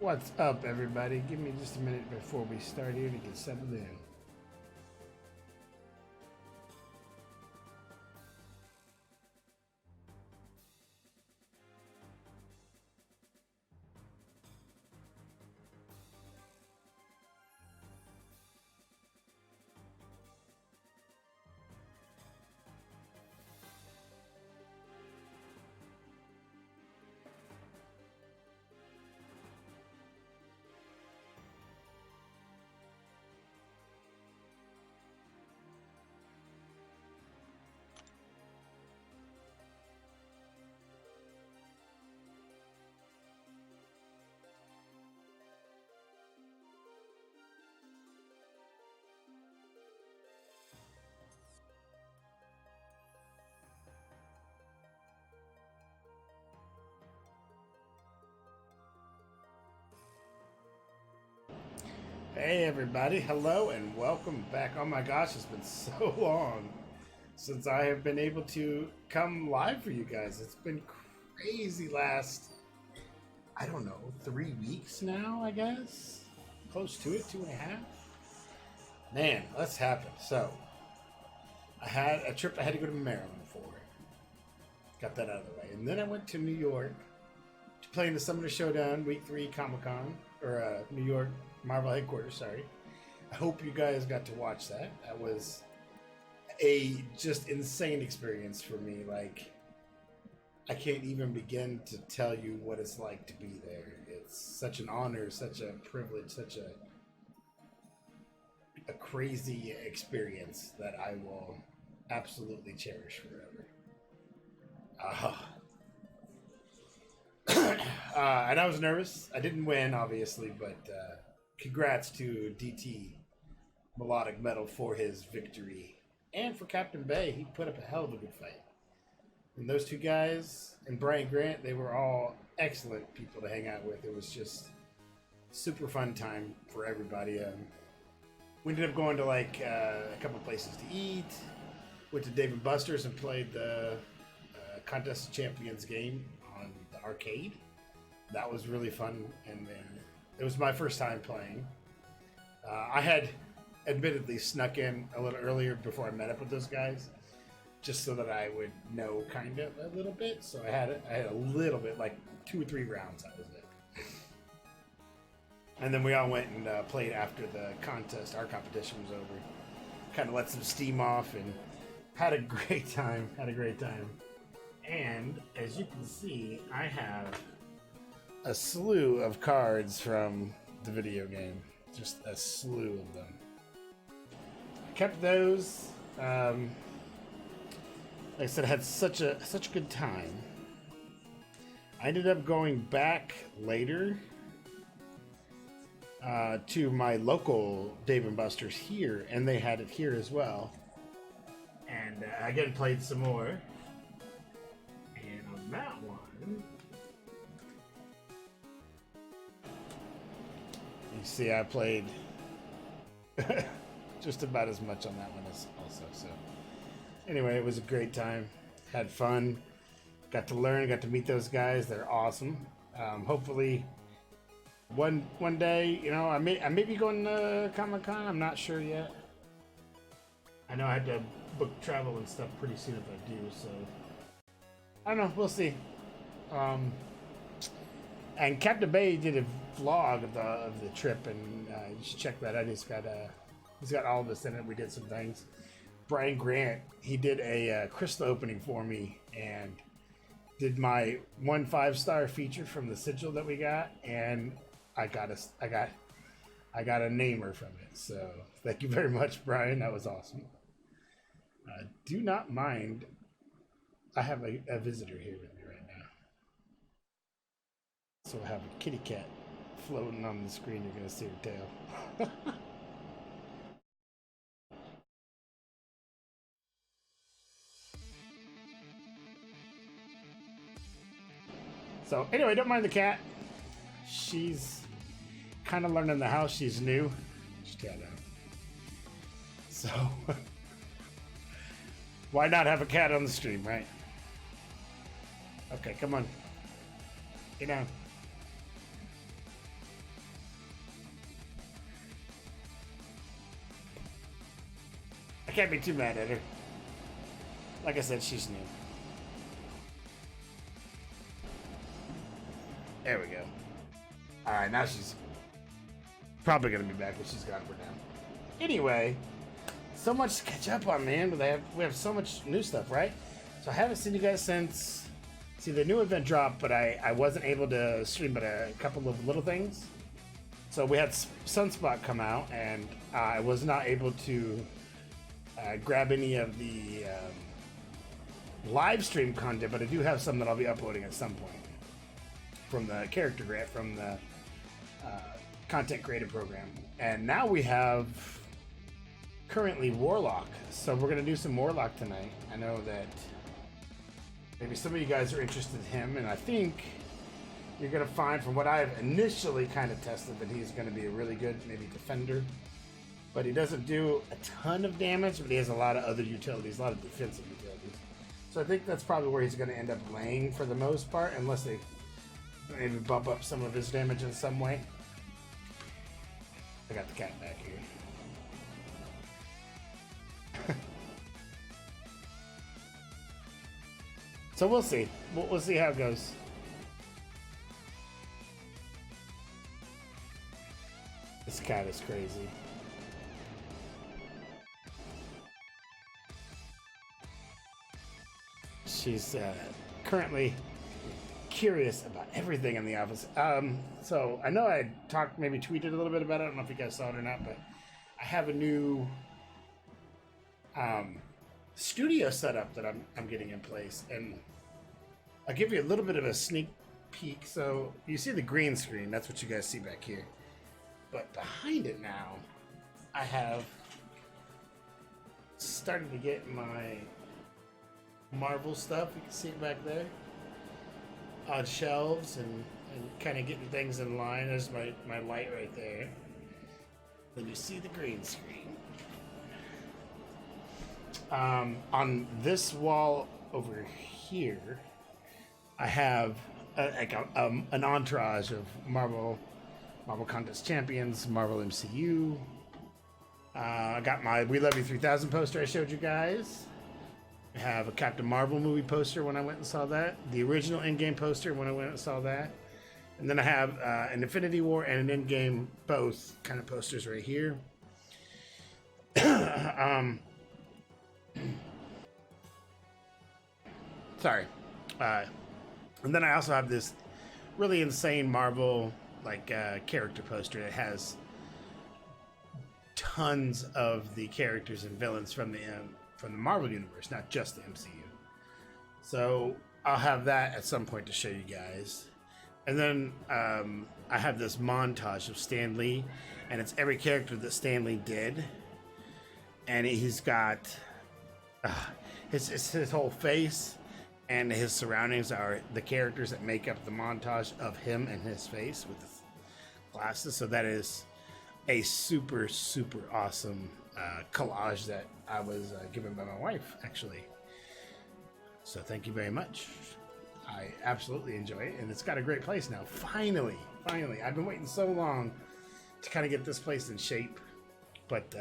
What's up, everybody? Give me just a minute before we start here to get settled in. Hey, everybody. Hello and welcome back. Oh my gosh, it's been so long since I have been able to come live for you guys. It's been crazy last, I don't know, 3 weeks now, I guess. Close to it, 2.5. Man, let's happen. So, I had a trip I had to go to Maryland for. Got that out of the way. And then I went to New York to play in the Summoner Showdown Week 3 Comic-Con, or New York Marvel headquarters, sorry. I hope you guys got to watch that. That was a just insane experience for me. Like, I can't even begin to tell you what it's like to be there. It's such an honor, such a privilege, such a crazy experience that I will absolutely cherish forever. And I was nervous. I didn't win, obviously, but congrats to DT Melodic Metal for his victory. And for Captain Bay, he put up a hell of a good fight. And those two guys and Brian Grant, they were all excellent people to hang out with. It was just super fun time for everybody. We ended up going to like a couple places to eat. Went to Dave & Buster's and played the Contest of Champions game on the arcade. That was really fun, and it was my first time playing. I had admittedly snuck in a little earlier before I met up with those guys, just so that I would know kind of a little bit. So I had a little bit, like 2 or 3 rounds. That was it. And then we all went and played after the contest. Our competition was over. Kind of let some steam off and had a great time. And as you can see, I have a slew of cards from the video game. Just a slew of them. I kept those. Like I said, I had such a good time. I ended up going back later to my local Dave & Buster's here, and they had it here as well. And again, played some more. And on that one, you see I played just about as much on that one as also. So anyway, it was a great time. Had fun. Got to learn, got to meet those guys. They're awesome. Hopefully one day, you know, I may be going to Comic-Con. I'm not sure yet. I know I had to book travel and stuff pretty soon if I do, so I don't know, we'll see. And Captain Bay did a vlog of the trip, and you should check that out. He's got all of us in it. We did some things. Brian Grant, he did a crystal opening for me and did my 1 5-star feature from the sigil that we got, and I got a namer from it. So thank you very much, Brian. That was awesome. Do not mind. I have a visitor here with me right now. So I have a kitty cat floating on the screen. You're going to see her tail. So anyway, don't mind the cat. She's kind of learning the house. She's new. She's cat out. So why not have a cat on the stream, right? Okay, come on. Get down. can't be too mad at her. Like I said, she's new. There we go. Alright, now she's probably going to be back, but she's gone for now. Anyway, so much to catch up on, man. We have so much new stuff, right? So I haven't seen you guys since... See, the new event dropped, but I wasn't able to stream but a couple of little things. So we had Sunspot come out, and I was not able to grab any of the live stream content, but I do have some that I'll be uploading at some point from the character grant, from the content creator program. And now we have currently Warlock, so we're going to do some Warlock tonight. I know that maybe some of you guys are interested in him, and I think you're going to find from what I've initially kind of tested that he's going to be a really good, maybe defender. But he doesn't do a ton of damage, but he has a lot of other utilities, a lot of defensive utilities. So I think that's probably where he's going to end up laying for the most part, unless they maybe bump up some of his damage in some way. I got the cat back here. So we'll see. We'll see how it goes. This cat is crazy. She's currently curious about everything in the office. So I know I talked, maybe tweeted a little bit about it. I don't know if you guys saw it or not, but I have a new studio setup that I'm getting in place, and I'll give you a little bit of a sneak peek. So you see the green screen, that's what you guys see back here. But behind it now, I have started to get my Marvel stuff. You can see it back there on shelves and kind of getting things in line. There's my light right there. Then you see the green screen. On this wall over here, I have an entourage of Marvel Contest Champions, Marvel MCU. I got my We Love You 3000 poster I showed you guys. I have a Captain Marvel movie poster when I went and saw that. The original Endgame poster when I went and saw that. And then I have an Infinity War and an Endgame, both kind of posters right here. Sorry. And then I also have this really insane Marvel character poster that has tons of the characters and villains from the Marvel universe, not just the MCU. So I'll have that at some point to show you guys. And then I have this montage of Stan Lee, and it's every character that Stan Lee did, and he's got his whole face and his surroundings are the characters that make up the montage of him and his face with his glasses. So that is a super, super awesome collage that I was given by my wife, actually. So thank you very much. I absolutely enjoy it, and it's got a great place now. Finally. I've been waiting so long to kind of get this place in shape, but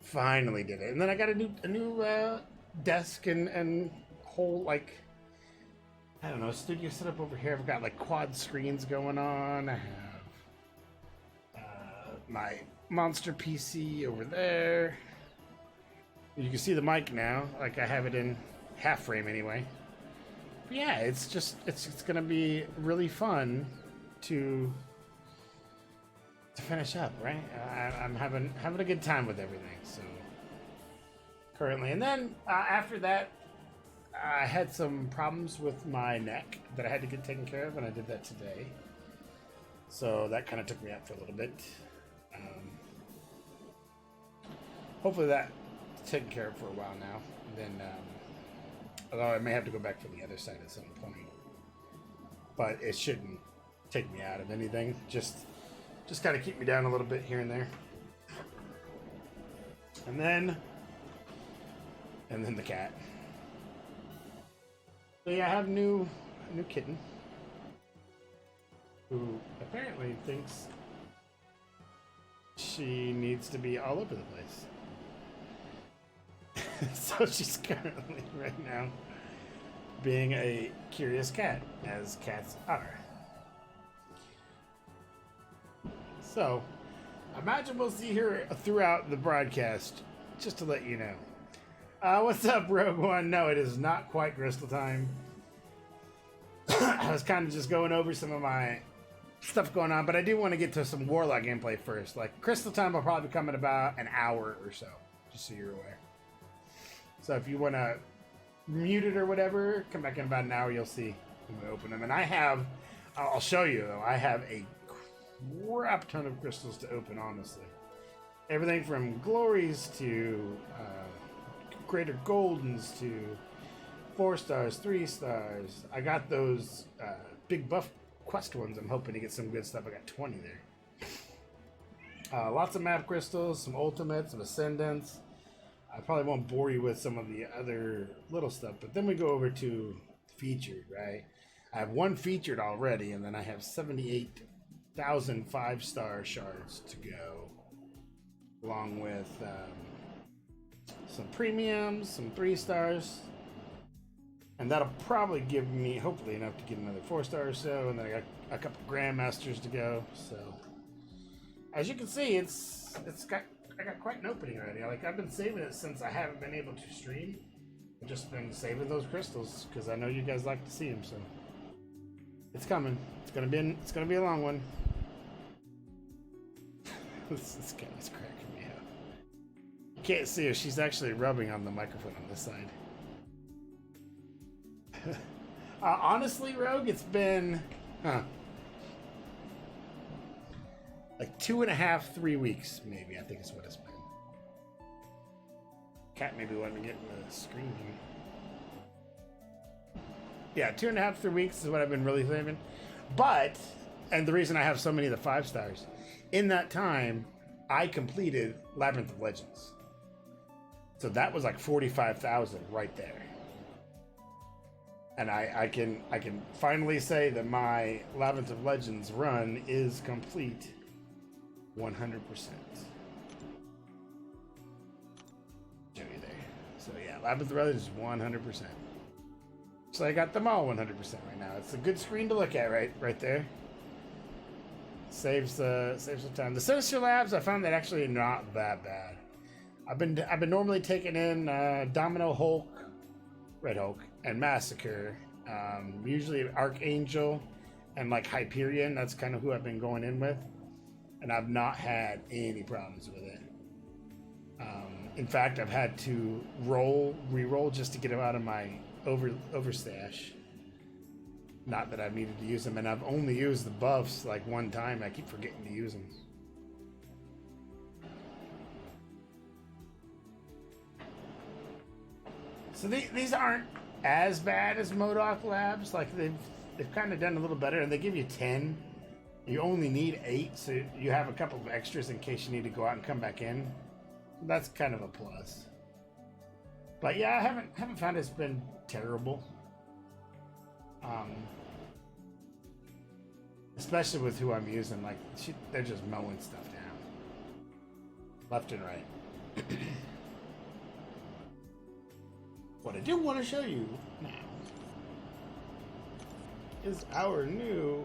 finally did it. And then I got a new desk and whole, I don't know, studio set up over here. I've got quad screens going on. I have my monster PC over there. You can see the mic now. I have it in half frame anyway. But yeah, it's gonna be really fun to finish up, right? I'm having a good time with everything. So currently, and then after that, I had some problems with my neck that I had to get taken care of, and I did that today. So that kind of took me out for a little bit. Hopefully that's taken care of for a while now. And then, although I may have to go back for the other side at some point, but it shouldn't take me out of anything. Just kind of keep me down a little bit here and there. And then the cat. So yeah, I have a new kitten who apparently thinks she needs to be all over the place. So she's currently right now being a curious cat, as cats are. So, imagine we'll see her throughout the broadcast, just to let you know. What's up, Rogue One? No, it is not quite Crystal time. I was kind of just going over some of my stuff going on, but I do want to get to some Warlock gameplay first. Like, Crystal time will probably come in about an hour or so, just so you're aware. So if you want to mute it or whatever, come back in about an hour, you'll see when we open them. And I'll show you, though, I have a crap ton of crystals to open, honestly. Everything from glories to greater goldens to 4 stars, 3 stars. I got those big buff quest ones. I'm hoping to get some good stuff. I got 20 there. Lots of map crystals, some ultimates, some ascendants. I probably won't bore you with some of the other little stuff, but then we go over to featured, right? I have 1 featured already, and then I have 78,000 5-star shards to go, along with some premiums, some 3 stars, and that'll probably give me, hopefully, enough to get another 4-star or so, and then I got a couple Grandmasters to go. So, as you can see, I got quite an opening already. Like, I've been saving it since I haven't been able to stream. I've just been saving those crystals because I know you guys like to see them. So, it's coming. It's gonna be a long one. This guy is cracking me up. You can't see her. She's actually rubbing on the microphone on this side. Honestly, Rogue, it's been like 2.5, 3 weeks, maybe. I think is what it's been. Cat maybe wanted to get in the screen here. Yeah, 2.5, 3 weeks is what I've been really saving. But, and the reason I have so many of the 5 stars, in that time, I completed Labyrinth of Legends. So that was like 45,000 right there. And I can finally say that my Labyrinth of Legends run is complete 100%. Show you there. So yeah, Labyrinth of Legends is 100%. So I got them all 100% right now. It's a good screen to look at right there. Saves the time. The Sinister Labs, I found that actually not that bad. I've been normally taking in Domino Hulk, Red Hulk, and Massacre. Usually Archangel and like Hyperion. That's kind of who I've been going in with, and I've not had any problems with it. In fact, I've had to re-roll just to get them out of my overstash. Not that I've needed to use them, and I've only used the buffs like 1 time. I keep forgetting to use them. So these aren't as bad as MODOK Labs. Like they've kind of done a little better, and they give you 10. You only need 8, so you have a couple of extras in case you need to go out and come back in. That's kind of a plus. But yeah, I haven't found it's been terrible. Especially with who I'm using, like they're just mowing stuff down, left and right. What I do want to show you now is our new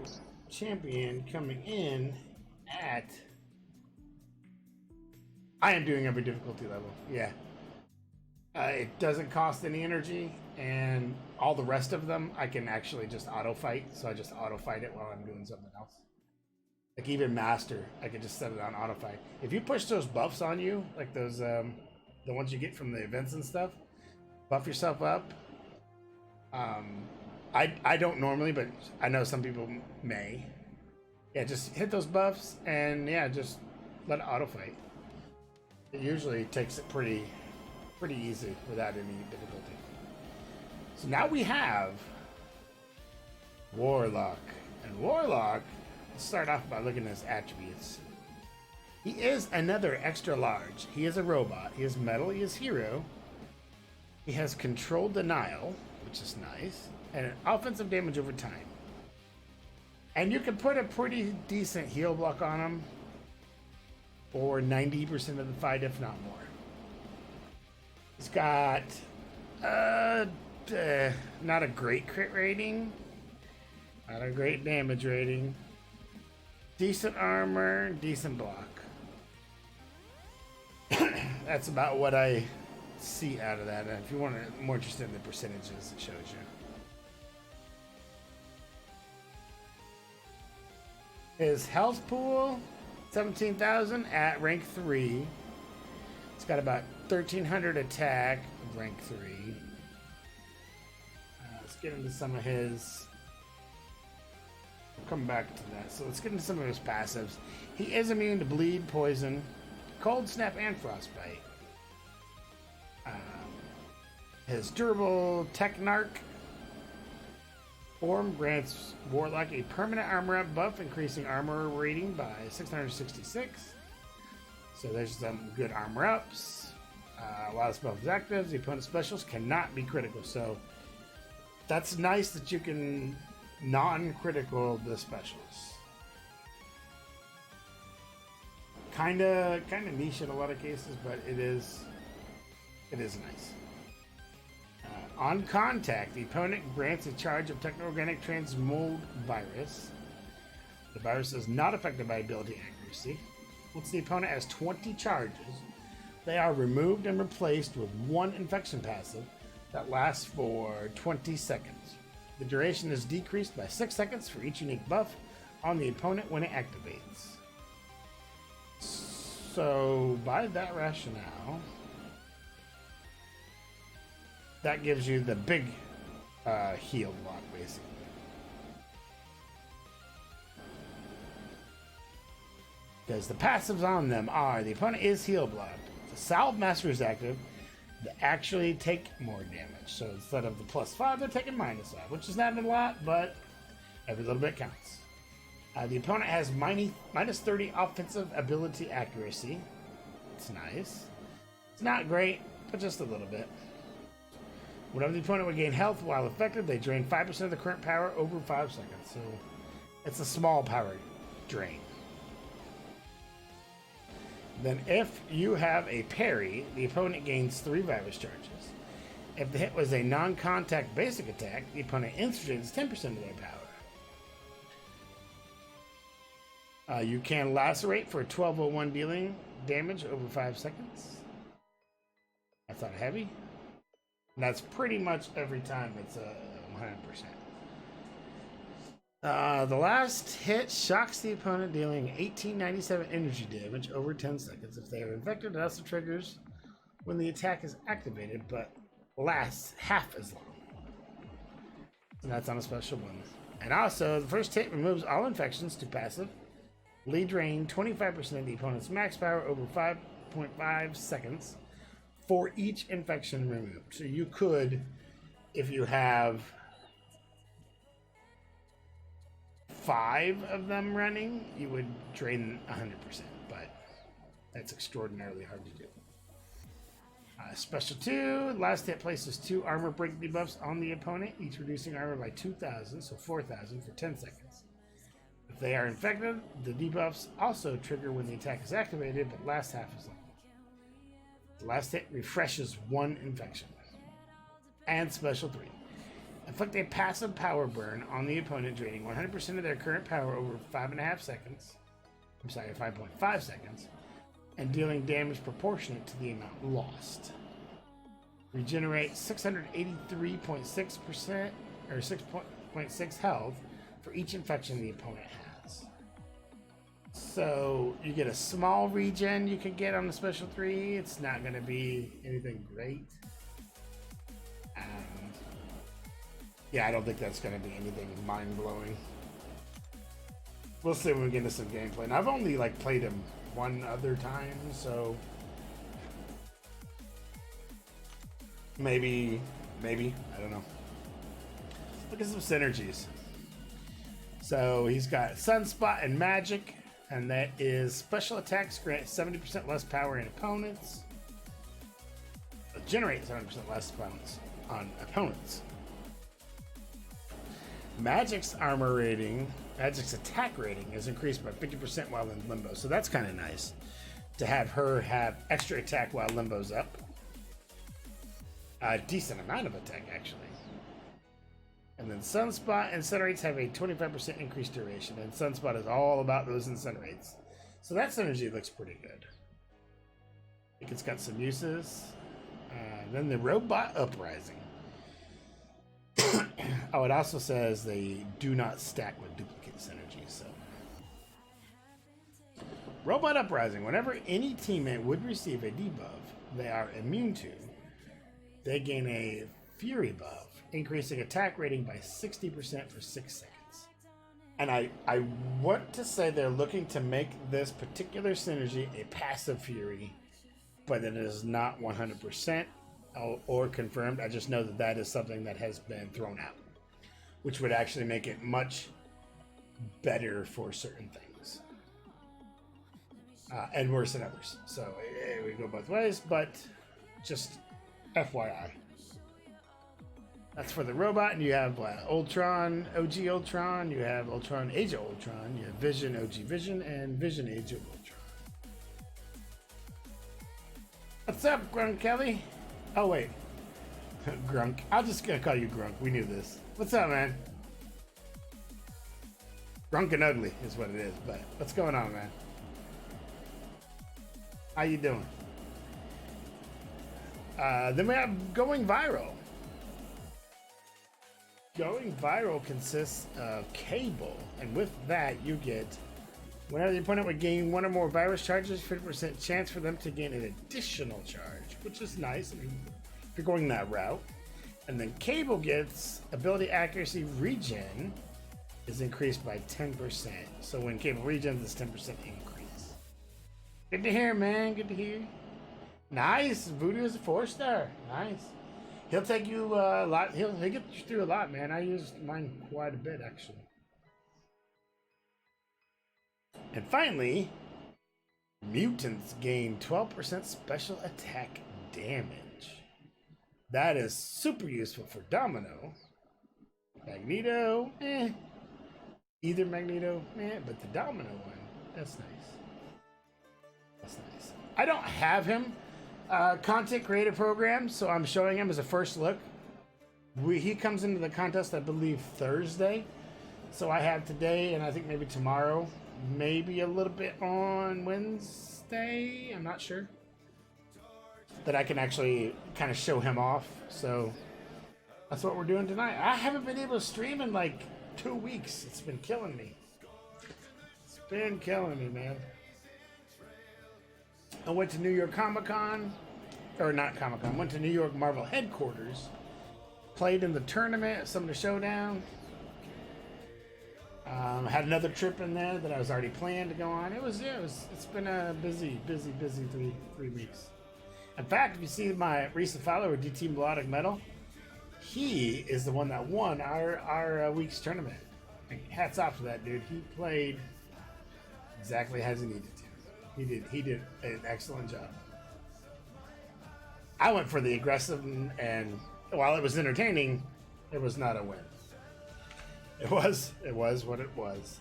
champion coming in at... I am doing every difficulty level, yeah. It doesn't cost any energy, and all the rest of them I can actually just auto fight, so I just auto fight it while I'm doing something else. Like even Master, I can just set it on auto fight. If you push those buffs on you, like those the ones you get from the events and stuff, buff yourself up. I don't normally, but I know some people may. Yeah, just hit those buffs and yeah, just let it auto fight. It usually takes it pretty easy without any difficulty. So now we have Warlock. And Warlock, let's start off by looking at his attributes. He is another extra large. He is a robot. He is metal. He is hero. He has control denial, which is nice, and an offensive damage over time. And you can put a pretty decent heal block on him for 90% of the fight, if not more. He's got uh, not a great crit rating, not a great damage rating, decent armor, decent block. That's about what I see out of that. And if you want to more interested in the percentages, it shows you. His health pool, 17,000 at rank 3. It's got about 1,300 attack, rank 3. Let's get into some of his... We'll come back to that. So let's get into some of his passives. He is immune to bleed, poison, cold snap, and frostbite. His durable Technarch form grants Warlock a permanent armor up buff, increasing armor rating by 666. So there's some good armor ups. While this buff is active, the opponent's specials cannot be critical. So that's nice that you can non-critical the specials. Kinda niche in a lot of cases, but it is nice. On contact, the opponent grants a charge of techno-organic transmold virus. The virus is not affected by ability accuracy. Once the opponent has 20 charges, they are removed and replaced with one infection passive that lasts for 20 seconds. The duration is decreased by 6 seconds for each unique buff on the opponent when it activates. So, by that rationale, that gives you the big heal block, basically. Because the passives on them are, the opponent is heal blocked. The Salve Master is active. They actually take more damage. So instead of the +5, they're taking -5, which is not a lot, but every little bit counts. The opponent has -30 offensive ability accuracy. It's nice. It's not great, but just a little bit. Whenever the opponent would gain health while affected, they drain 5% of the current power over 5 seconds. So it's a small power drain. Then if you have a parry, the opponent gains 3 virus charges. If the hit was a non-contact basic attack, the opponent instantly 10% of their power. You can lacerate for 1201 dealing damage over 5 seconds. That's not heavy. And that's pretty much every time it's 100%. The last hit shocks the opponent, dealing 1897 energy damage over 10 seconds. If they are infected, it also triggers when the attack is activated, but lasts half as long. And that's on a special one. And also, the first hit removes all infections to passive. Lead drain 25% of the opponent's max power over 5.5 seconds for each infection removed. So you could, if you have 5 of them running, you would drain 100%, but that's extraordinarily hard to do. Special 2, last hit places 2 armor break debuffs on the opponent, each reducing armor by 2,000, so 4,000 for 10 seconds. If they are infected, the debuffs also trigger when the attack is activated, but last half as long. The last hit refreshes 1 infection. And Special 3. Inflict a passive power burn on the opponent, draining 100% of their current power over 5.5 seconds. 5.5 seconds. And dealing damage proportionate to the amount lost. Regenerate 683.6% or 6.6 health for each infection the opponent has. So you get a small regen you can get on the Special 3. It's not going to be anything great. Yeah, I don't think that's going to be anything mind-blowing. We'll see when we get into some gameplay. And I've only played him one other time, so maybe, I don't know. Look at some synergies. So he's got Sunspot and Magic, and that is special attacks grant 70% less power in opponents. Generate 70% less pounds on opponents. Magic's armor rating, Magic's attack rating is increased by 50% while in limbo. So that's kind of nice to have her have extra attack while limbo's up. A decent amount of attack, actually. And then Sunspot incinerates have a 25% increased duration, and Sunspot is all about those incinerates. So that synergy looks pretty good. I think it's got some uses. Then the Robot Uprising. Oh, it also says they do not stack with duplicate synergy, so. Robot Uprising. Whenever any teammate would receive a debuff they are immune to, they gain a Fury buff, increasing attack rating by 60% for 6 seconds. And I want to say they're looking to make this particular synergy a passive Fury, but it is not 100% or confirmed. I just know that that is something that has been thrown out, which would actually make it much better for certain things. And worse than others. So we go both ways, but just FYI. That's for the robot, and you have Ultron, OG Ultron, you have Ultron, Age of Ultron, you have Vision, OG Vision, and Vision, Age of Ultron. What's up, Grunk Kelly? Oh, wait. Grunk. I'm just gonna call you Grunk. We knew this. What's up, man? Grunk and ugly is what it is, but what's going on, man? How you doing? Then we have Going Viral. Going Viral consists of Cable, and with that you get, whenever the opponent would gain one or more virus charges, 50% chance for them to gain an additional charge, which is nice. I mean, if you're going that route. And then Cable gets ability accuracy regen is increased by 10%. So when Cable regens, it's 10% increase. Good to hear, man. Good to hear. Nice. Voodoo is a 4-star. Nice. He'll take you a lot. He'll get you through a lot, man. I used mine quite a bit, actually. And finally, mutants gain 12% special attack damage. That is super useful for Domino. Magneto, Either Magneto, but the Domino one, that's nice. That's nice. I don't have him content creator program, so I'm showing him as a first look. He comes into the contest, I believe, Thursday. So I have today and I think maybe tomorrow, maybe a little bit on Wednesday, I'm not sure, that I can actually kind of show him off. So that's what we're doing tonight. I haven't been able to stream in like 2 weeks. It's been killing me. It's been killing me, man. I went to New York Comic-Con, or not Comic-Con, went to New York Marvel headquarters, played in the tournament, some of the showdown. Had another trip in there that I was already planned to go on. It's been a busy 3 weeks. In fact, if you see my recent follower, DT Melodic Metal, he is the one that won our week's tournament. Hats off to that dude. He played exactly as he needed to. He did an excellent job. I went for the aggressive, and while it was entertaining, it was not a win. It was what it was.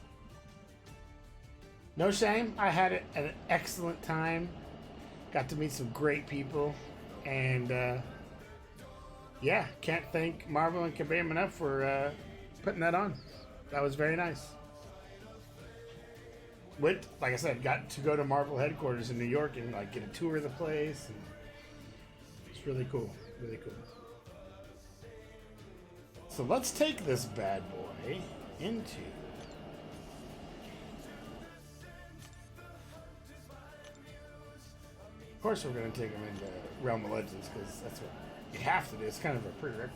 No shame. I had an excellent time. Got to meet some great people, and yeah, can't thank Marvel and Kabam enough for putting that on. That was very nice. Like I said, got to go to Marvel headquarters in New York and like get a tour of the place. And it's really cool, really cool. So let's take this bad boy into Of course we're going to take him into Realm of Legends because that's what you have to do. It's kind of a prerequisite.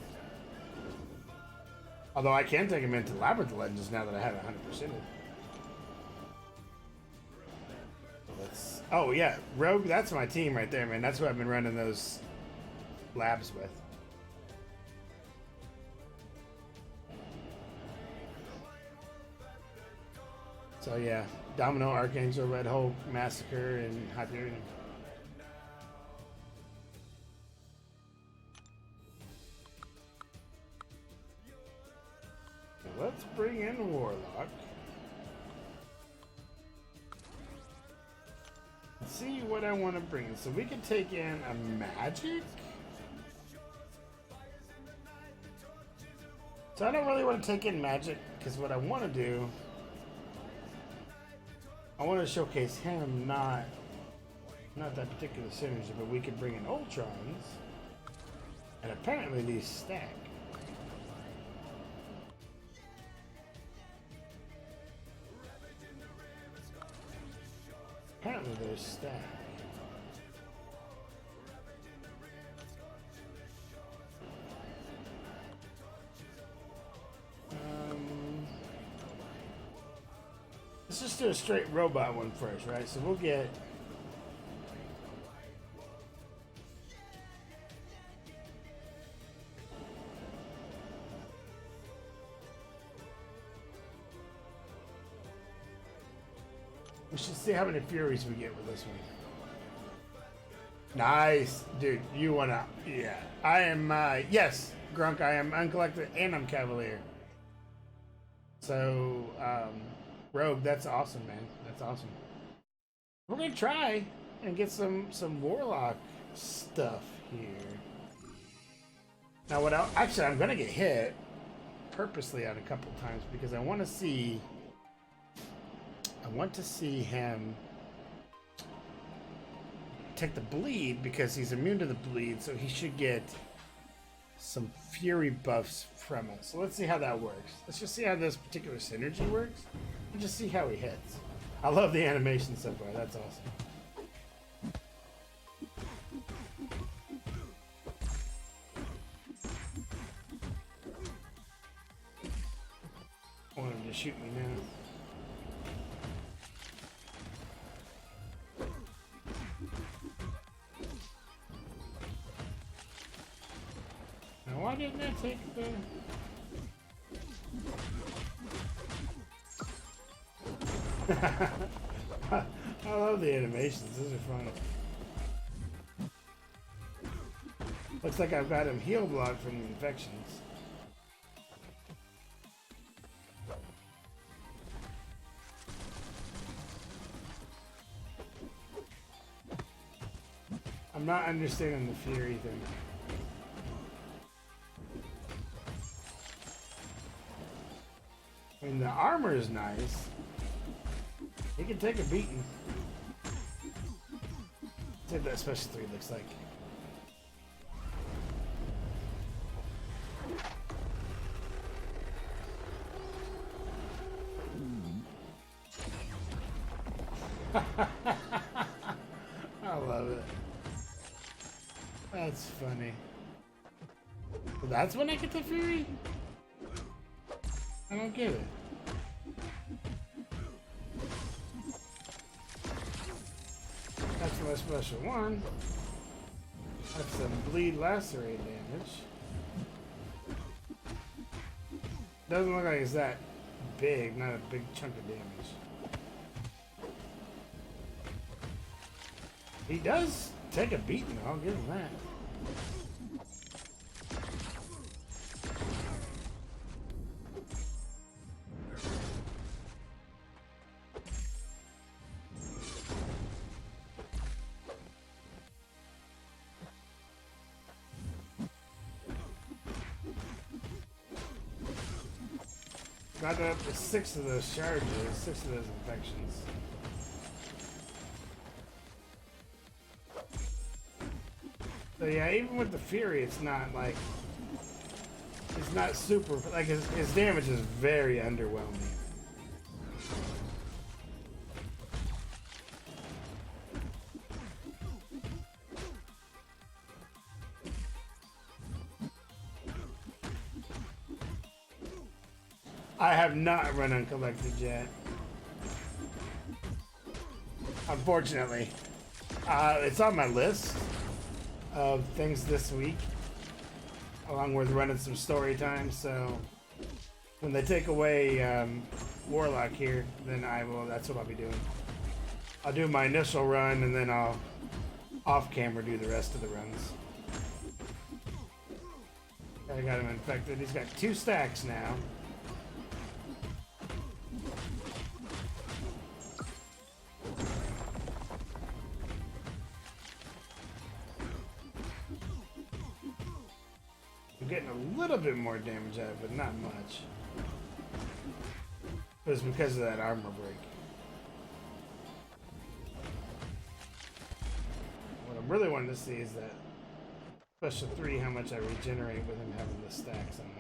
Although I can take him into Labyrinth of Legends now that I have 100%ed. Oh yeah, Rogue, that's my team right there, man. That's who I've been running those labs with. So yeah, Domino, Archangel, Red Hulk, Massacre, and Hyperion. So let's bring in Warlock. See what I want to bring. So we can take in a magic. So I don't really want to take in magic, because what I want to do, I want to showcase him, not that particular synergy, but we could bring in Ultrons, and apparently these stack. Apparently they're stacked. Let's just do a straight robot one first, right? So we'll get... We should see how many Furies we get with this one. Nice. Dude, you wanna... Yeah. I am, yes, Grunk, I am Uncollected and I'm Cavalier. So, Rogue, that's awesome, man. That's awesome. We're gonna try and get some Warlock stuff here. Now, what else? Actually, I'm gonna get hit purposely on a couple times because I want to see him take the bleed because he's immune to the bleed, so he should get some fury buffs from it. So let's see how that works. Let's just see how this particular synergy works and just see how he hits. I love the animation so far. That's awesome. I want him to shoot me now. Why didn't I take the... I love the animations. Those are fun. Looks like I've got him heal blocked from the infections. I'm not understanding the Fury thing. I mean, the armor is nice. He can take a beating. Let's see what that special 3 looks like. I love it. That's funny. So that's when I get the Fury? I don't get it. That's my special 1. That's some bleed lacerate damage. Doesn't look like it's that big, not a big chunk of damage. He does take a beating, I'll give him that. Got up to 6 of those charges, 6 of those infections. So yeah, even with the Fury, it's not like, it's not super, like his damage is very underwhelming. I have not run Uncollected yet. Unfortunately. It's on my list of things this week, along with running some story time, so when they take away Warlock here, then that's what I'll be doing. I'll do my initial run, and then I'll off-camera do the rest of the runs. I got him infected. He's got 2 stacks now. I'm getting a little bit more damage out of it, not much. It was because of that armor break. What I'm really wanting to see is that special 3, how much I regenerate with him having the stacks on him.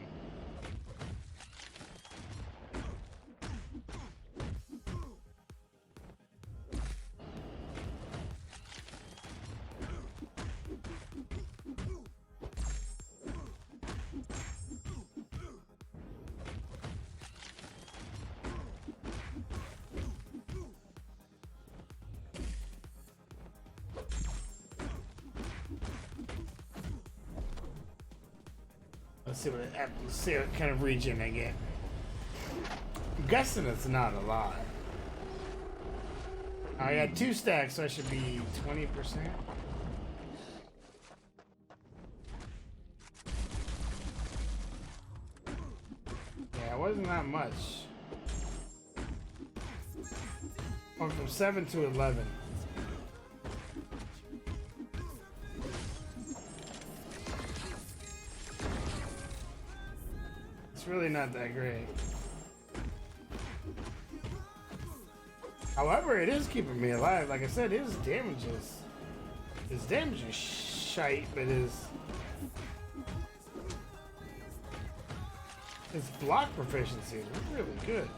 Let's see what kind of regen I get. I'm guessing it's not a lot. I got 2 stacks, so I should be 20%. Yeah, it wasn't that much. Went from 7 to 11. Really not that great. However, it is keeping me alive. Like I said, his damage is shite, but his block proficiency is really good.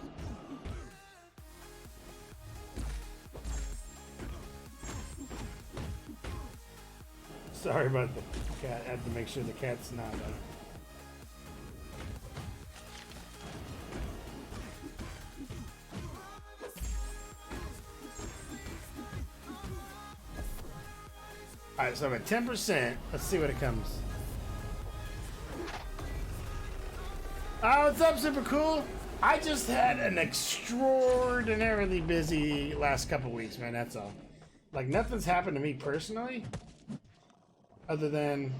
Sorry about the cat. I had to make sure the cat's not Alright, so I'm at 10%. Let's see what it comes. Oh, what's up, Super Cool? I just had an extraordinarily busy last couple weeks, man, that's all. Like, nothing's happened to me personally, other than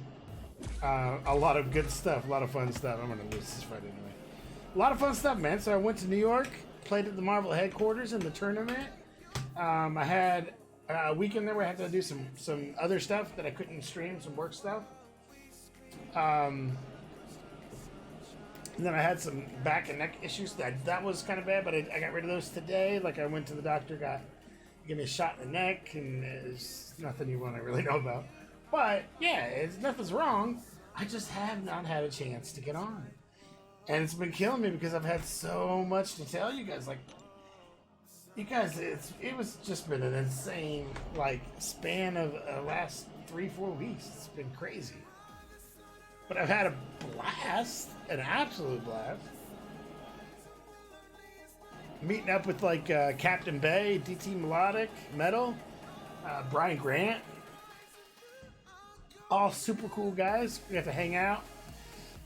a lot of good stuff, a lot of fun stuff. I'm gonna lose this fight anyway. A lot of fun stuff, man. So I went to New York, played at the Marvel headquarters in the tournament. I had a weekend there where I had to do some other stuff that I couldn't stream, some work stuff. And then I had some back and neck issues. That was kind of bad, but I got rid of those today. Like, I went to the doctor, gave me a shot in the neck, and it's nothing you want to really know about. But yeah, nothing's wrong. I just have not had a chance to get on, and it's been killing me because I've had so much to tell you guys. Like, you guys, it was just been an insane like span of last 3-4 weeks. It's been crazy, but I've had a blast, an absolute blast. Meeting up with like Captain Bay, DT Melodic, Metal, Brian Grant, all super cool guys. We got to hang out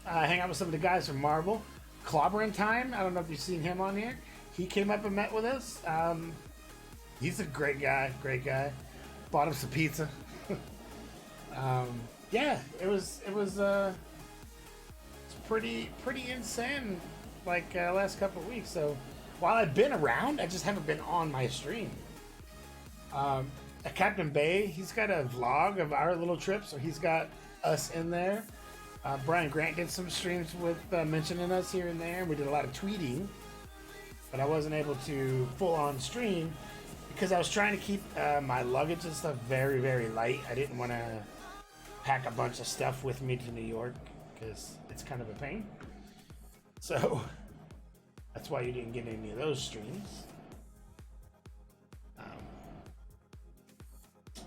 with some of the guys from Marvel. Clobbering Time, I don't know if you've seen him on here. He came up and met with us. He's a great guy. Bought him some pizza. Yeah, it's pretty insane. Like last couple of weeks. So while I've been around, I just haven't been on my stream. Captain Bay, he's got a vlog of our little trip, so he's got us in there. Brian Grant did some streams with mentioning us here and there, and we did a lot of tweeting. But I wasn't able to full on stream because I was trying to keep my luggage and stuff very, very light. I didn't want to pack a bunch of stuff with me to New York because it's kind of a pain. So that's why you didn't get any of those streams.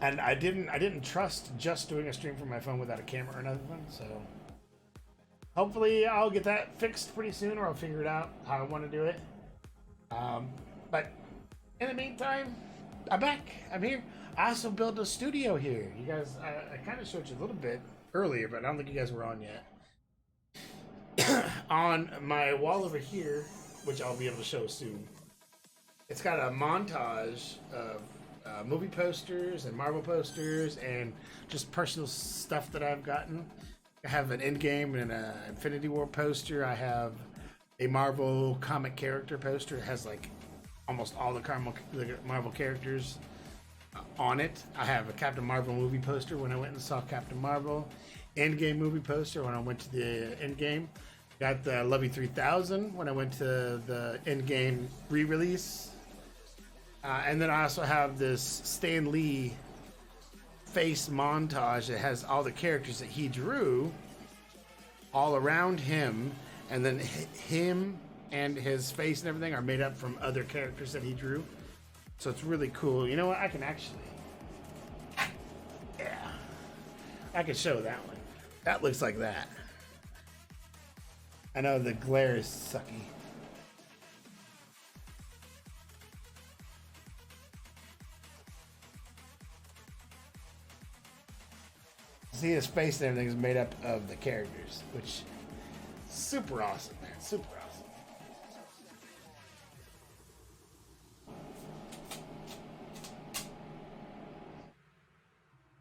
And I didn't trust just doing a stream from my phone without a camera or nothing. So hopefully I'll get that fixed pretty soon, or I'll figure it out how I want to do it. But in the meantime, I'm back. I'm here. I also built a studio here. You guys, I kind of showed you a little bit earlier, but I don't think you guys were on yet. On my wall over here, which I'll be able to show soon, it's got a montage of movie posters and Marvel posters and just personal stuff that I've gotten. I have an Endgame and an Infinity War poster. I have a Marvel comic character poster. It has like almost all the Marvel characters on it. I have a Captain Marvel movie poster when I went and saw Captain Marvel. Endgame movie poster when I went to the Endgame. Got the Lovey 3000 when I went to the Endgame re-release. And then I also have this Stan Lee face montage that has all the characters that he drew all around him, and then him and his face and everything are made up from other characters that he drew. So it's really cool. You know what? I can actually, yeah, I can show that one. That looks like that. I know the glare is sucky. See, his face and everything is made up of the characters, which super awesome, man. Super awesome.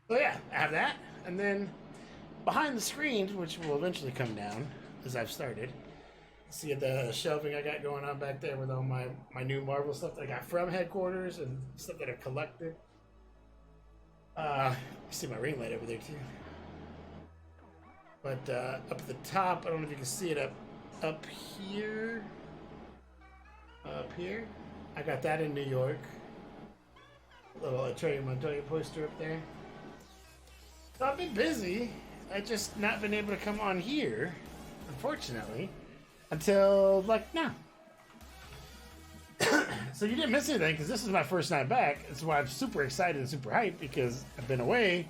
So yeah, I have that, and then behind the screens, which will eventually come down as I've started. See the shelving I got going on back there with all my new Marvel stuff that I got from headquarters and stuff that I've collected. See my ring light over there too. But up at the top, I don't know if you can see it up here. Up here. I got that in New York. Little Atreyu Montoya poster up there. So I've been busy. I've just not been able to come on here, unfortunately, until like now. So you didn't miss anything because this is my first night back. That's why I'm super excited and super hyped because I've been away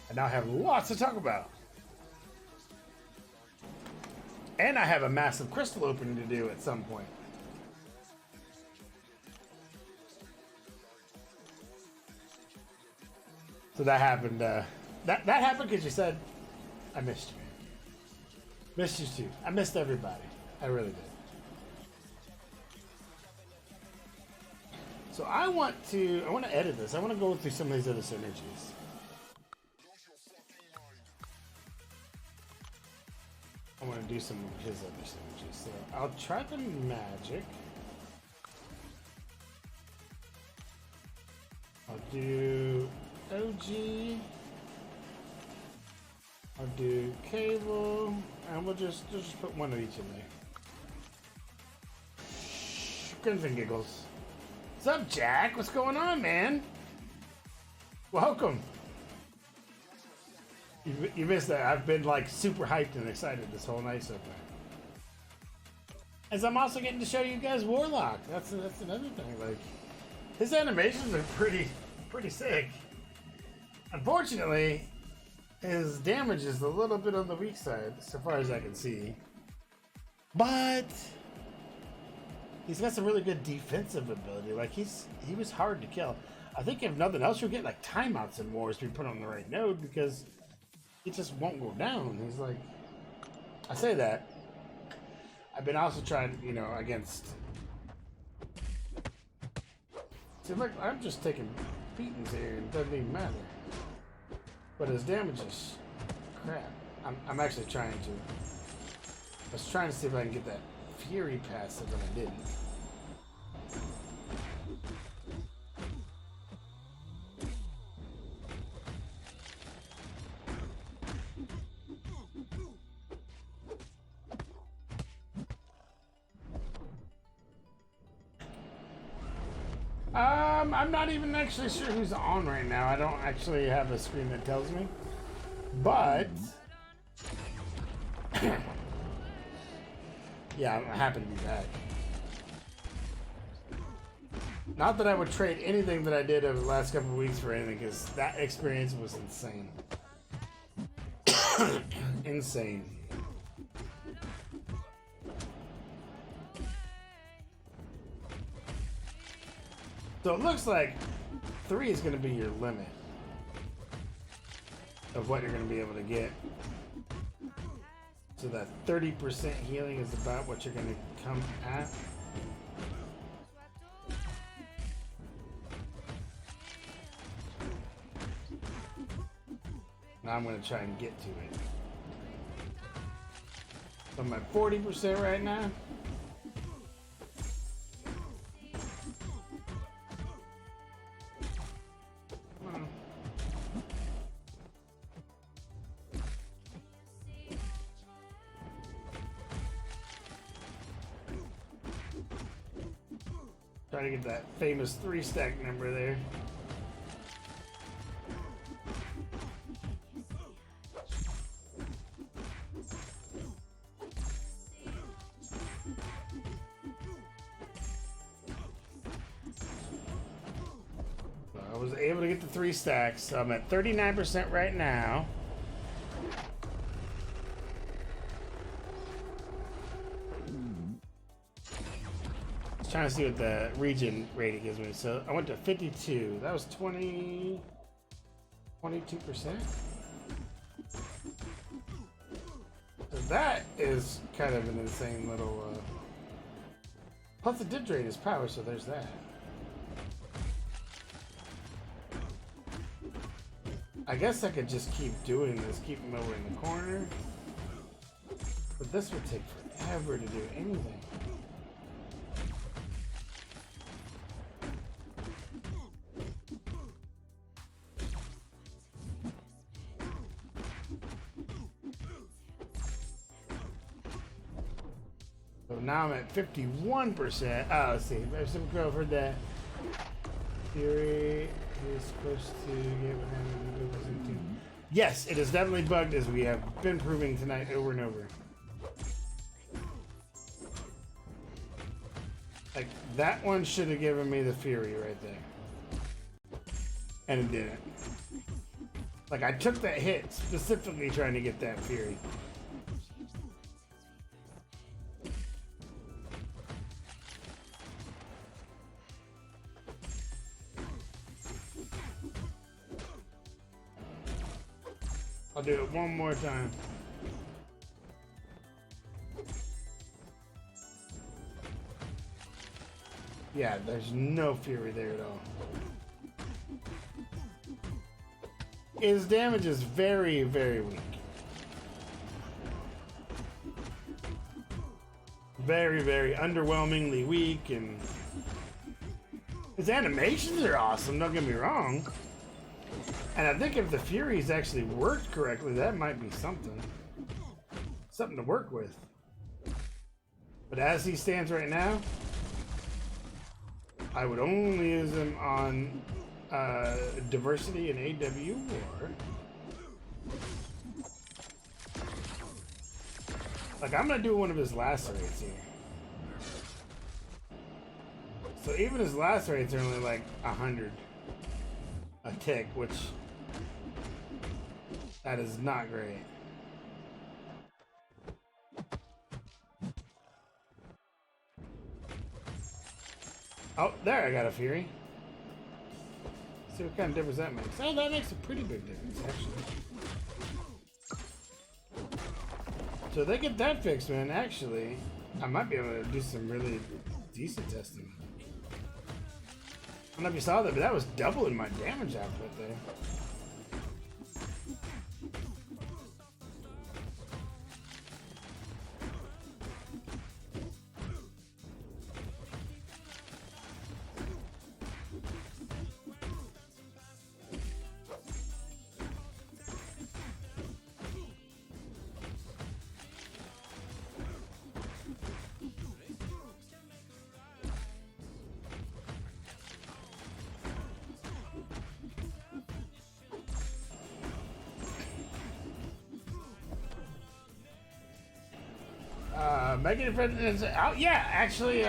and now have lots to talk about. And I have a massive crystal opening to do at some point. So that happened. That happened because you said I missed you. Missed you too. I missed everybody. I really did. So I want to edit this. I want to go through some of these other synergies. I want to do some of his other synergies. So I'll try the magic. I'll do OG. I'll do cable, and we'll just put one of each in there. Grins and giggles. What's up, Jack? What's going on, man? Welcome. You missed that. I've been like super hyped and excited this whole night so far. As I'm also getting to show you guys Warlock. That's another thing. Like, his animations are pretty sick. Unfortunately, his damage is a little bit on the weak side, so far as I can see. But he's got some really good defensive ability. Like, he was hard to kill. I think if nothing else, you'll get like timeouts in wars if you put on the right node because he just won't go down. He's like, I say that. I've been also trying, against. See, like, I'm just taking beatings here and it doesn't even matter. But his damage is crap. I'm actually trying to. I was trying to see if I can get that Fury passive, but I didn't. I'm not even actually sure who's on right now. I don't actually have a screen that tells me. But yeah, I'm happy to be back. Not that I would trade anything that I did over the last couple of weeks for anything, because that experience was insane. Insane. So it looks like 3 is going to be your limit of what you're going to be able to get. So that 30% healing is about what you're going to come at. Now I'm going to try and get to it. So I'm at 40% right now. Try to get that famous 3-stack number there. I was able to get the 3 stacks, so I'm at 39% right now. Trying to see what the region rating gives me. So I went to 52. That was 22%. So that is kind of an insane little. Plus, it did drain his power, so there's that. I guess I could just keep doing this, keep him over in the corner. But this would take forever to do anything. So now I'm at 51%. Oh, let's see. There's some girl for that. Fury is supposed to get what happened. Yes, it is definitely bugged, as we have been proving tonight over and over. Like, that one should have given me the Fury right there. And it didn't. Like, I took that hit specifically trying to get that Fury. I'll do it one more time. Yeah, there's no Fury there at all. His damage is very, very weak. Very, very underwhelmingly weak, and his animations are awesome, don't get me wrong. And I think if the Furies actually worked correctly, that might be something. Something to work with. But as he stands right now, I would only use him on Diversity and AW War. Like, I'm gonna do one of his lacerates here. So even his lacerates are only like 100 a tick, which that is not great. Oh, there, I got a Fury. See what kind of difference that makes. Oh, that makes a pretty big difference, actually. So they get that fixed, man. Actually, I might be able to do some really decent testing. I don't know if you saw that, but that was doubling my damage output there. Mega Defense, yeah, actually,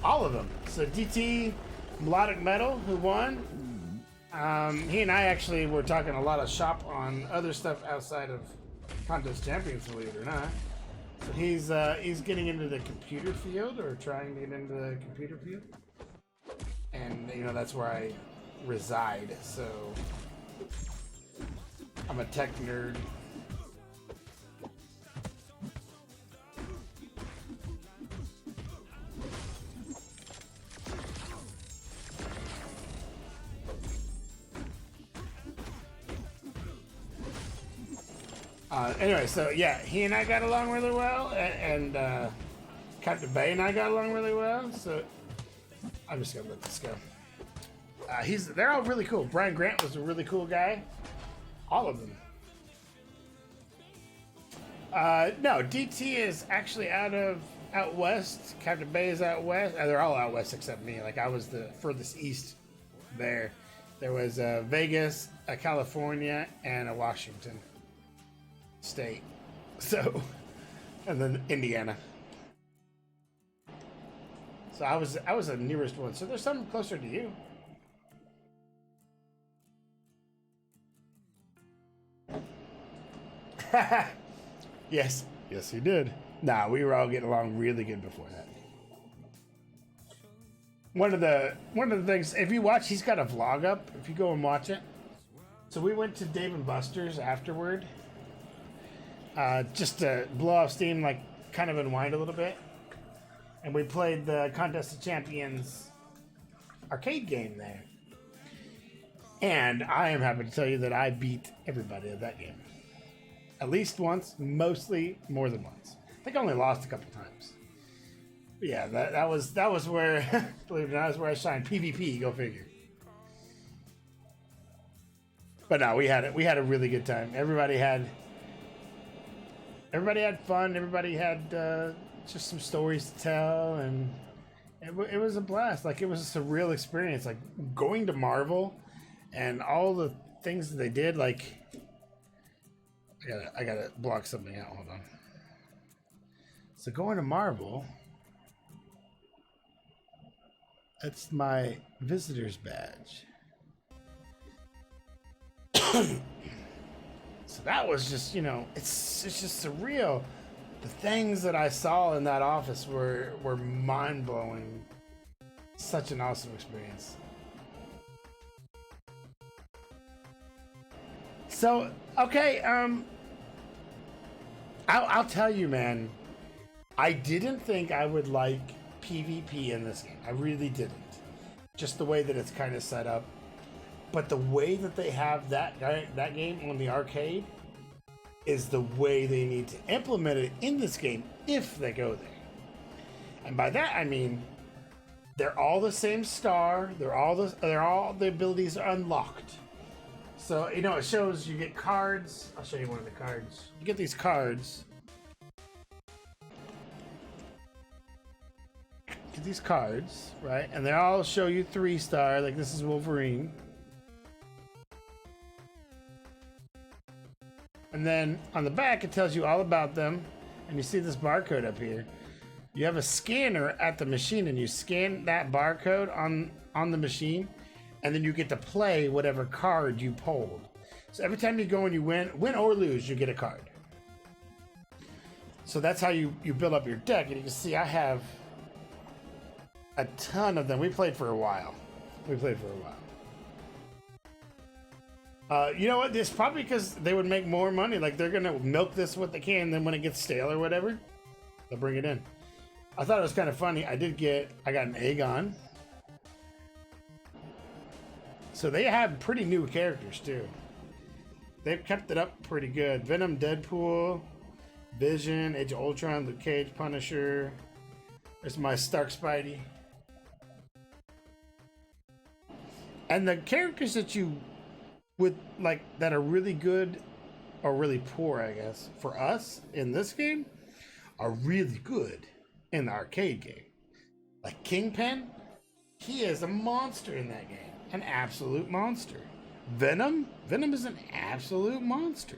all of them. So DT, Melodic Metal, who won. He and I actually were talking a lot of shop on other stuff outside of Contest Champions, believe it or not. So he's getting into the computer field, or trying to get into the computer field. And, you know, that's where I reside, so I'm a tech nerd. Anyway, so yeah, he and I got along really well, and Captain Bay and I got along really well. So I'm just gonna let this go. They're all really cool. Brian Grant was a really cool guy. All of them. No, DT is actually out of out west. Captain Bay is out west. They're all out west except me. Like I was the furthest east there. There was Vegas, California, and a Washington State. So, and then Indiana. So I was the nearest one. So there's some closer to you. Yes, yes, he did. Nah, we were all getting along really good before that. One of the things, if you watch, he's got a vlog up. If you go and watch it. So we went to Dave and Buster's afterward, just to blow off steam, like kind of unwind a little bit, and we played the Contest of Champions arcade game there. And I am happy to tell you that I beat everybody at that game. At least once, mostly more than once. I think I only lost a couple times. But yeah, that was where, believe it or not, that was where I shined. PvP, go figure. But no, we had a really good time. Everybody had fun. Everybody had just some stories to tell, and it was a blast. Like it was a surreal experience. Like going to Marvel and all the things that they did. Like I gotta block something out. Hold on. So going to Marvel, that's my visitor's badge. So that was just, it's just surreal. The things that I saw in that office were mind blowing. Such an awesome experience. So okay, I'll tell you, man. I didn't think I would like PvP in this game. I really didn't. Just the way that it's kind of set up. But the way that they have that game on the arcade is the way they need to implement it in this game if they go there. And by that I mean they're all the same star. They're all the abilities are unlocked. So it shows you get cards. I'll show you one of the cards. You get these cards. Get these cards, right? And they all show you 3-star. Like this is Wolverine. And then on the back, it tells you all about them. And you see this barcode up here. You have a scanner at the machine, and you scan that barcode on the machine, and then you get to play whatever card you pulled. So every time you go and you win or lose, you get a card. So that's how you build up your deck. And you can see I have a ton of them. We played for a while. You know what? It's probably because they would make more money. Like they're gonna milk this what they can. Then when it gets stale or whatever, they'll bring it in. I thought it was kind of funny. I got an Aegon. So they have pretty new characters too. They've kept it up pretty good. Venom, Deadpool, Vision, Age of Ultron, Luke Cage, Punisher. There's my Stark Spidey. And the characters that you that are really good or really poor, I guess, for us in this game are really good in the arcade game. Like Kingpin, he is a monster in that game. An absolute monster. Venom is an absolute monster.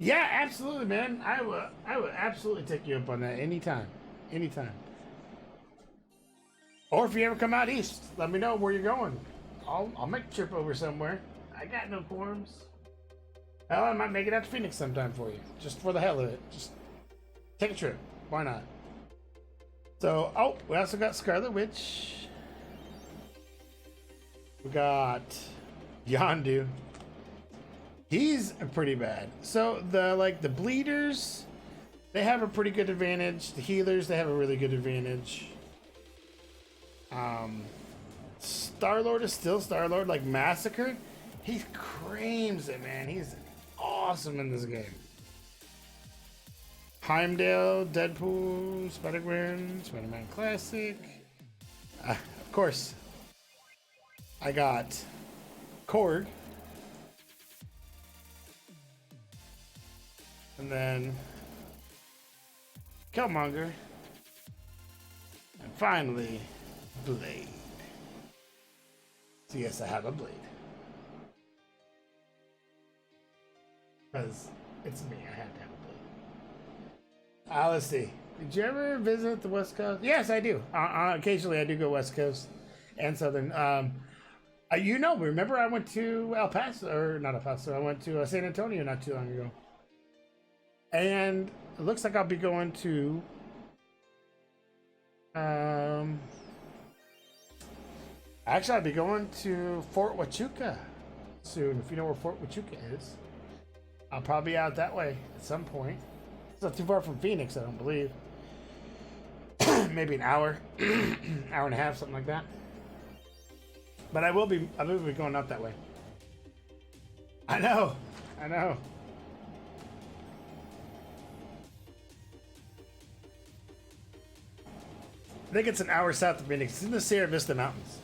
Yeah, absolutely, man. I would absolutely take you up on that anytime. Or if you ever come out east, let me know where you're going. I'll make a trip over somewhere. I got no qualms. Hell, I might make it out to Phoenix sometime for you, just for the hell of it. Just take a trip. Why not? So, we also got Scarlet Witch. We got Yondu. He's pretty bad. So the bleeders, they have a pretty good advantage. The healers, they have a really good advantage. Star-Lord is still Star-Lord. Like Massacre, he creams it, man. He's awesome in this game. Heimdall, Deadpool, Spider-Gwen, Spider-Man Classic. Of course, I got Korg. And then Killmonger. And finally, Blade. So yes, I have a Blade. Because it's me, I have to have a Blade. Let's see. Did you ever visit the West Coast? Yes, I do. Occasionally I do go West Coast and Southern. Remember I went to El Paso, or not El Paso, I went to San Antonio not too long ago. And it looks like I'll be going to actually I'll be going to Fort Huachuca soon. If you know where Fort Huachuca is, I'll probably be out that way at some point. It's not too far from Phoenix, I don't believe. Maybe an hour, hour and a half, something like that. But I will be going out that way. I know. I think it's an hour south of Phoenix. It's in the Sierra Vista Mountains.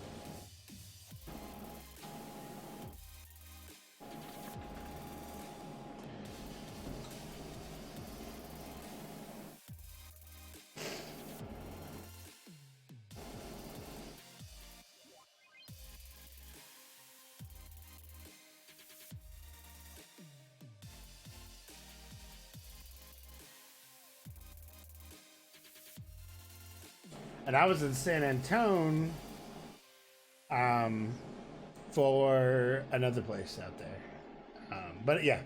And I was in San Antone for another place out there. But yeah,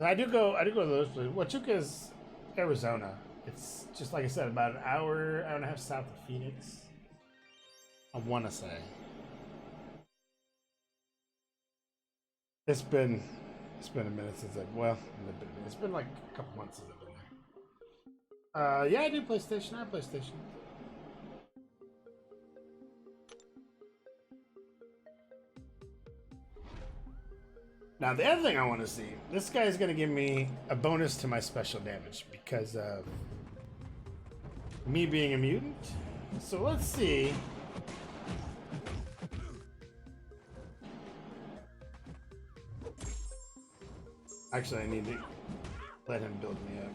I do go to those places. Huachuca is Arizona. It's just like I said, about an hour and a half south of Phoenix. I want to say. It's been a minute since it's been like a couple months since I've been there. Yeah, I do PlayStation. I have PlayStation. Now, the other thing I want to see, this guy is going to give me a bonus to my special damage because of me being a mutant. So let's see. Actually, I need to let him build me up.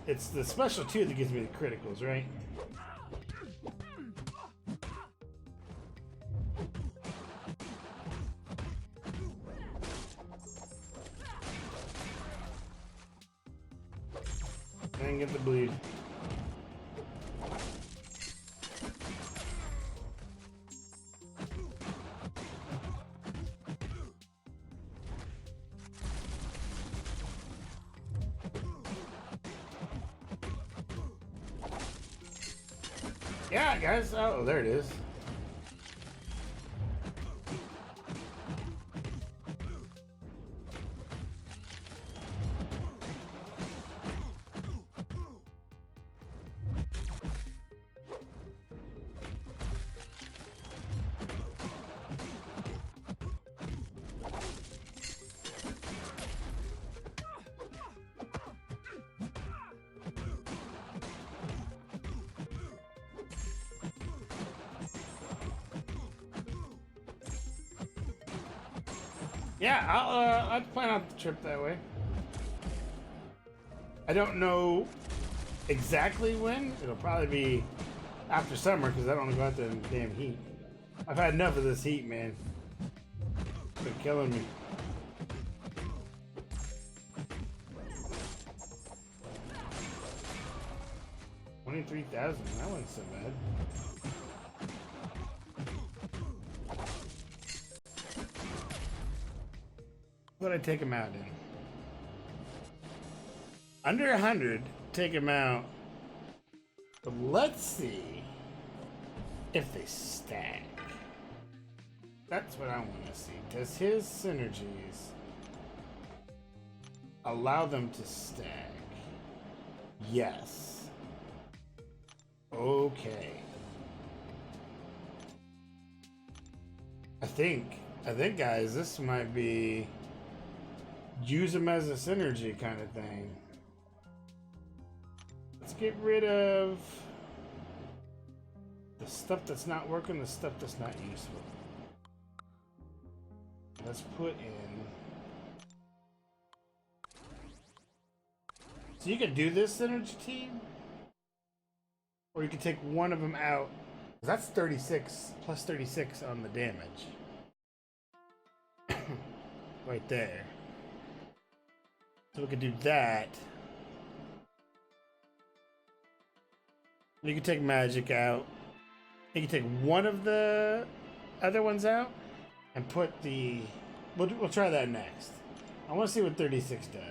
It's the special 2 that gives me the criticals, right? And get the bleed. Yeah, guys. Oh, there it is. Yeah, I'd plan out the trip that way. I don't know exactly when. It'll probably be after summer because I don't want to go out there in the damn heat. I've had enough of this heat, man. It's been killing me. $23,000. That wasn't so bad. What did I take him out in? Under 100, take him out. But let's see if they stack. That's what I want to see. Does his synergies allow them to stack? Yes. Okay. I think, guys, this might be use them as a synergy kind of thing. Let's get rid of the stuff that's not working, the stuff that's not useful. let's put in. So you could do this synergy team, or you could take one of them out. That's 36 plus 36 on the damage. Right there. So we could do that. You can take magic out. You can take one of the other ones out and put the. We'll try that next. I want to see what 36 does.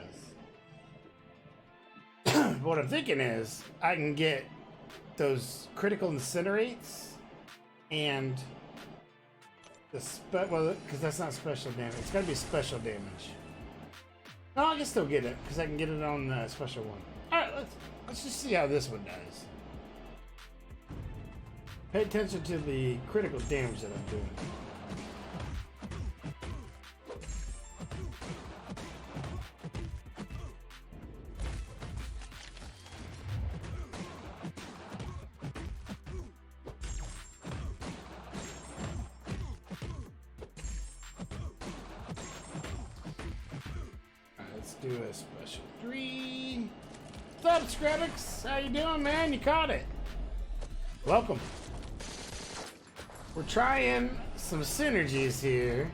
What I'm thinking is I can get those critical incinerates and the well, because that's not special damage. It's got to be special damage. No, I can still get it because I can get it on the special one. All right, let's just see how this one does. Pay attention to the critical damage that I'm doing. Let's do a special 3. What's up, Scradix? How you doing, man? You caught it. Welcome. We're trying some synergies here.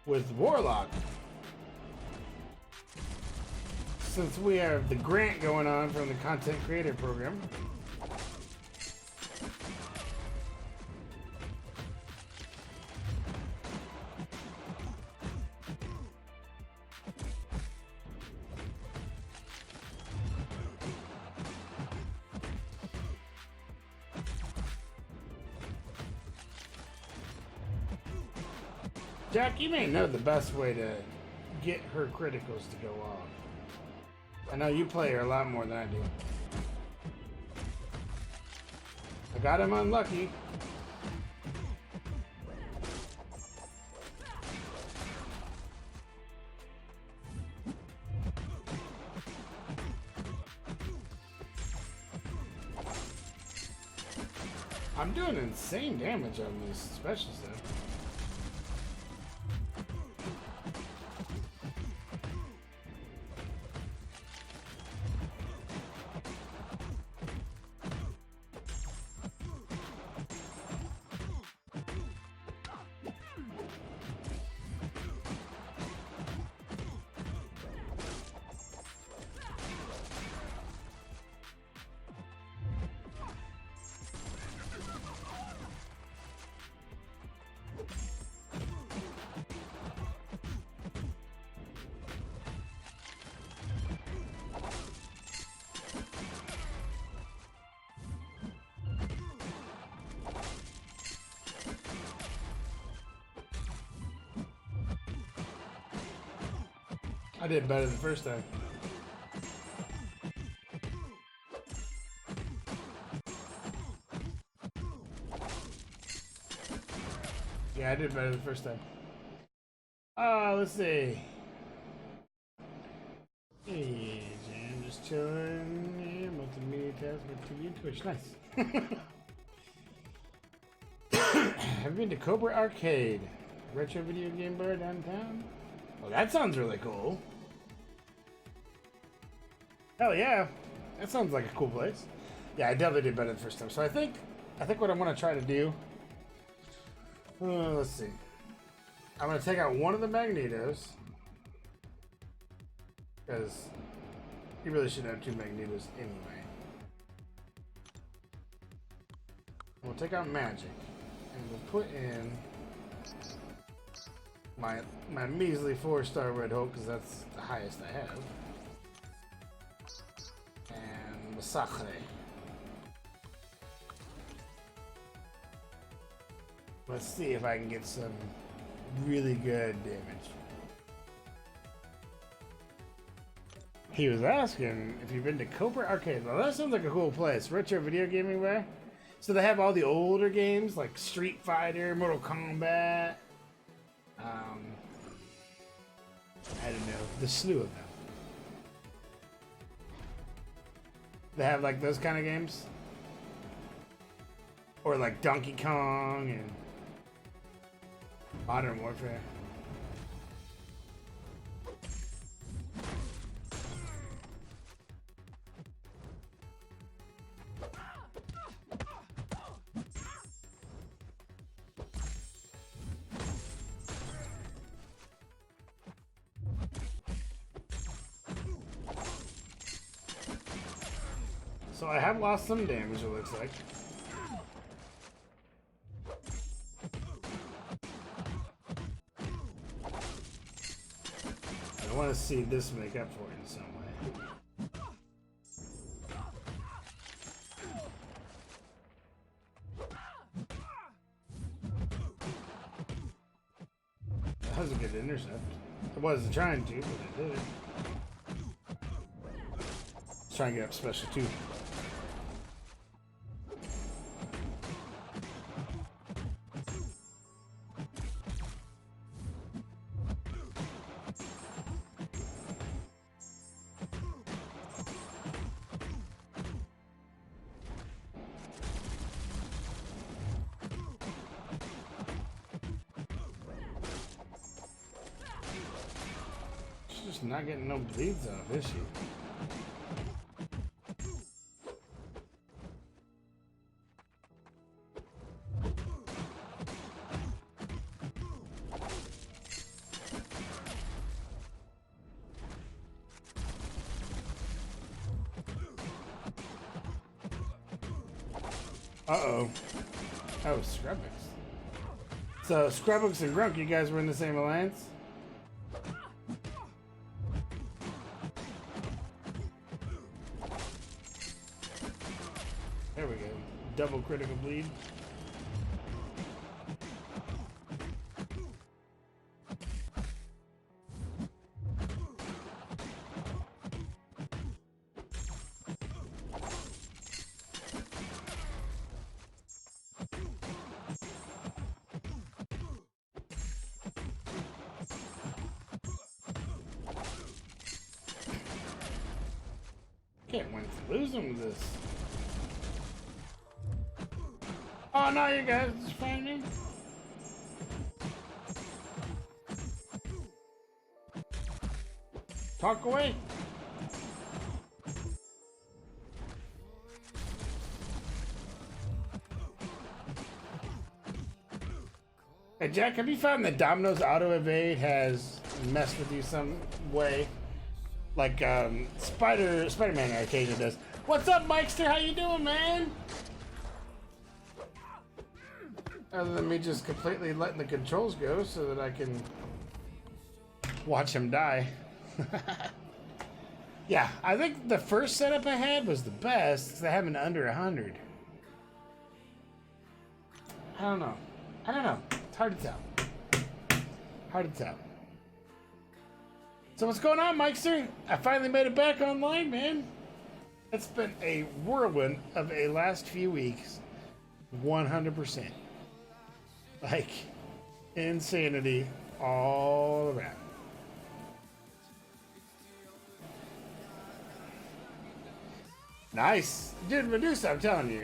With Warlock. Since we have the grant going on from the Content Creator Program. Jack, you may know the best way to get her criticals to go off. I know you play her a lot more than I do. I got him unlucky. I'm doing insane damage on these specials though. I did better the first time. Yeah, I did better the first time. Let's see. Hey, Jam, just chilling. Yeah, multimedia task with TV and Twitch. Nice. Have you been to Cobra Arcade? Retro video game bar downtown? Well, that sounds really cool. Hell yeah, that sounds like a cool place. Yeah, I definitely did better the first time. So I think what I'm gonna try to do. Let's see. I'm gonna take out one of the Magnetos because you really shouldn't have 2 Magnetos anyway. We'll take out Magic and we'll put in my measly 4-star Red Hulk because that's the highest I have. And Massacre. Let's see if I can get some really good damage. He was asking if you've been to Cobra Arcade. Well, that sounds like a cool place. Retro video gaming bar. So they have all the older games like Street Fighter, Mortal Kombat. I don't know, the slew of them. They have like those kind of games, or like Donkey Kong and Modern Warfare. So I have lost some damage, it looks like. I want to see this make up for it in some way. That was a good intercept. I wasn't trying to, but I did it. Let's try and get up special too. She's not getting no bleeds off, is she? Uh-oh. Oh, Scrubbix. So, Scrubbix and Grunk, you guys were in the same alliance? There we go. Double critical bleed. Can't win for losing with this. Oh no, you guys just fighting. Talk away. Hey Jack, have you found that Domino's auto evade has messed with you some way? Like Spider-Man occasionally does. What's up, Mikester? How you doing, man? Other than me just completely letting the controls go so that I can watch him die. Yeah, I think the first setup I had was the best because I have an under 100. I don't know. It's hard to tell. So what's going on, Mikester? I finally made it back online, man. It's been a whirlwind of a last few weeks. 100%. Like, insanity all around. Nice. Dude, Medusa, I'm telling you,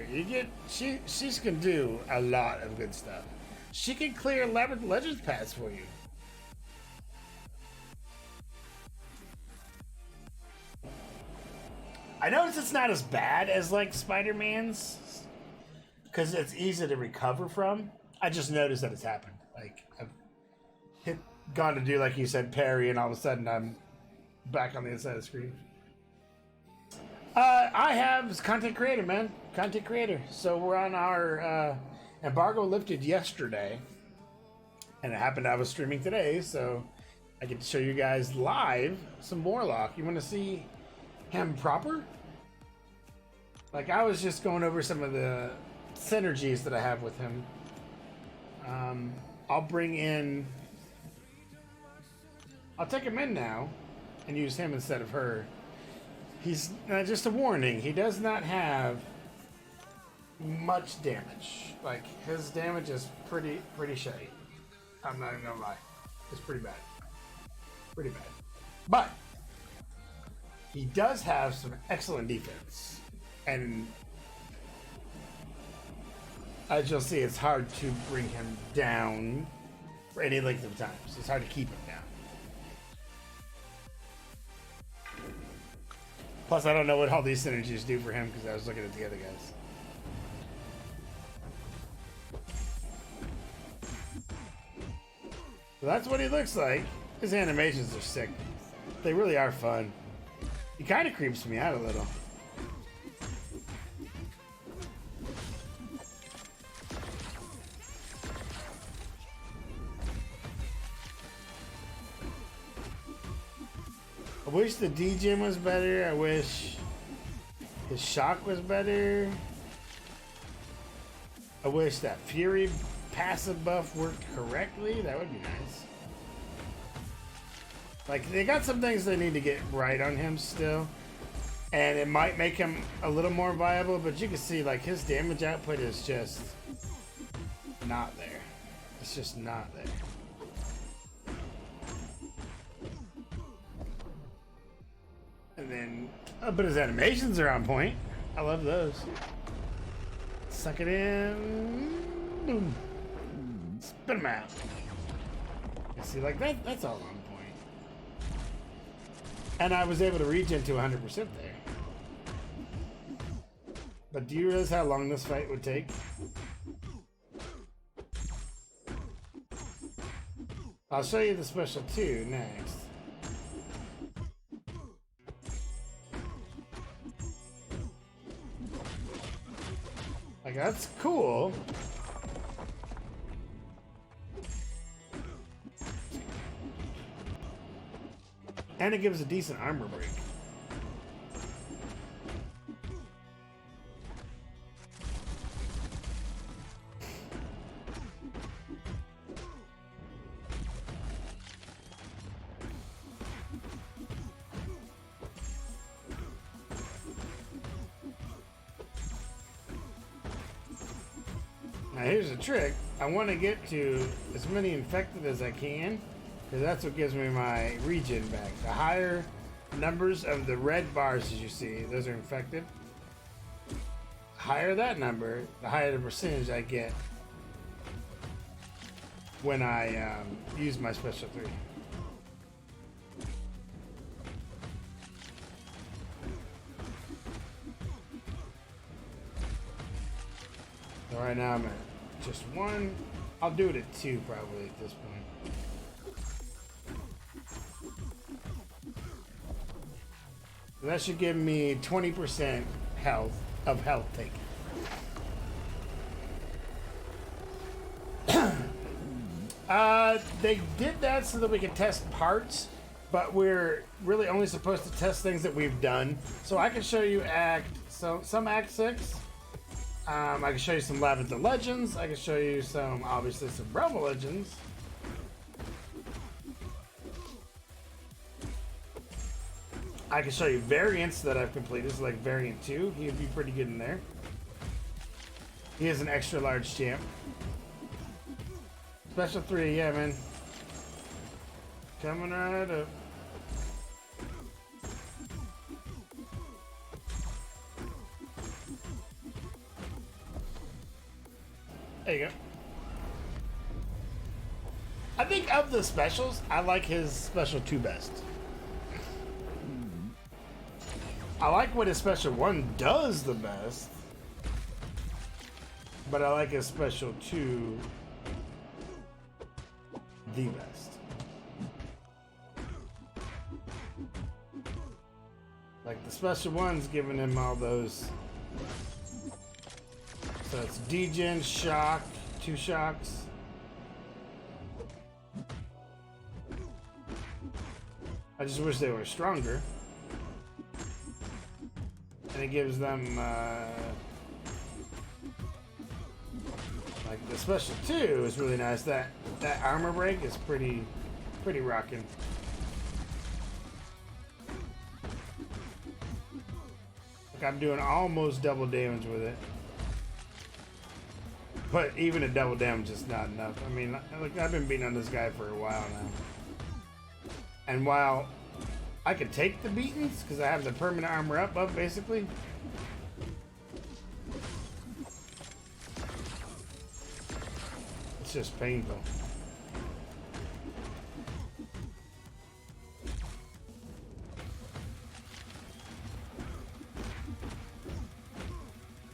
she can do a lot of good stuff. She can clear Labyrinth Legends paths for you. I notice it's not as bad as like Spider-Man's because it's easy to recover from. I just noticed that it's happened. Like I've gone to do, like you said, parry, and all of a sudden I'm back on the inside of the screen. I have content creator, man. Content creator. So we're on our embargo lifted yesterday, and it happened I was streaming today, so I get to show you guys live some Warlock. You want to see him proper? Like, I was just going over some of the synergies that I have with him. I'll take him in now and use him instead of her. He's just a warning, he does not have much damage. Like, his damage is pretty shitty. I'm not even gonna lie. It's pretty bad. But he does have some excellent defense. And as you'll see, it's hard to bring him down for any length of time. So it's hard to keep him down. Plus, I don't know what all these synergies do for him because I was looking at the other guys. So that's what he looks like. His animations are sick. They really are fun. He kind of creeps me out a little. I wish the DJ was better. I wish his shock was better. I wish that Fury passive buff worked correctly. That would be nice. Like, they got some things they need to get right on him still. And it might make him a little more viable, but you can see, like, his damage output is just not there. It's just not there. And then, but his animations are on point. I love those. Suck it in. Boom. Spit him out. You see, like, that's all on point. And I was able to regen to 100% there. But do you realize how long this fight would take? I'll show you the special 2 next. Like, that's cool. And it gives a decent armor break. Now here's the trick. I want to get to as many infected as I can, because that's what gives me my regen back. The higher numbers of the red bars, as you see, those are infected. The higher that number, the higher the percentage I get when I use my special 3. So right now I'm at just 1. I'll do it at 2 probably at this point. That should give me 20% health taken. They did that so that we could test parts, but we're really only supposed to test things that we've done. So I can show you some Act 6. I can show you some Lavender Legends. I can show you obviously some Realm Legends. I can show you variants that I've completed, so like variant 2, he'd be pretty good in there. He is an extra large champ. Special 3, yeah, man. Coming right up. There you go. I think of the specials, I like his special 2 best. I like what his special 1 does the best, but I like his special 2 the best. Like the special 1's giving him all those. So it's degen, shock, 2 shocks. I just wish they were stronger. And it gives them, like the special 2 is really nice. That armor break is pretty rocking. Like I'm doing almost double damage with it. But even a double damage is not enough. I mean, like I've been beating on this guy for a while now. And while I could take the beatings because I have the permanent armor up basically, It's just painful.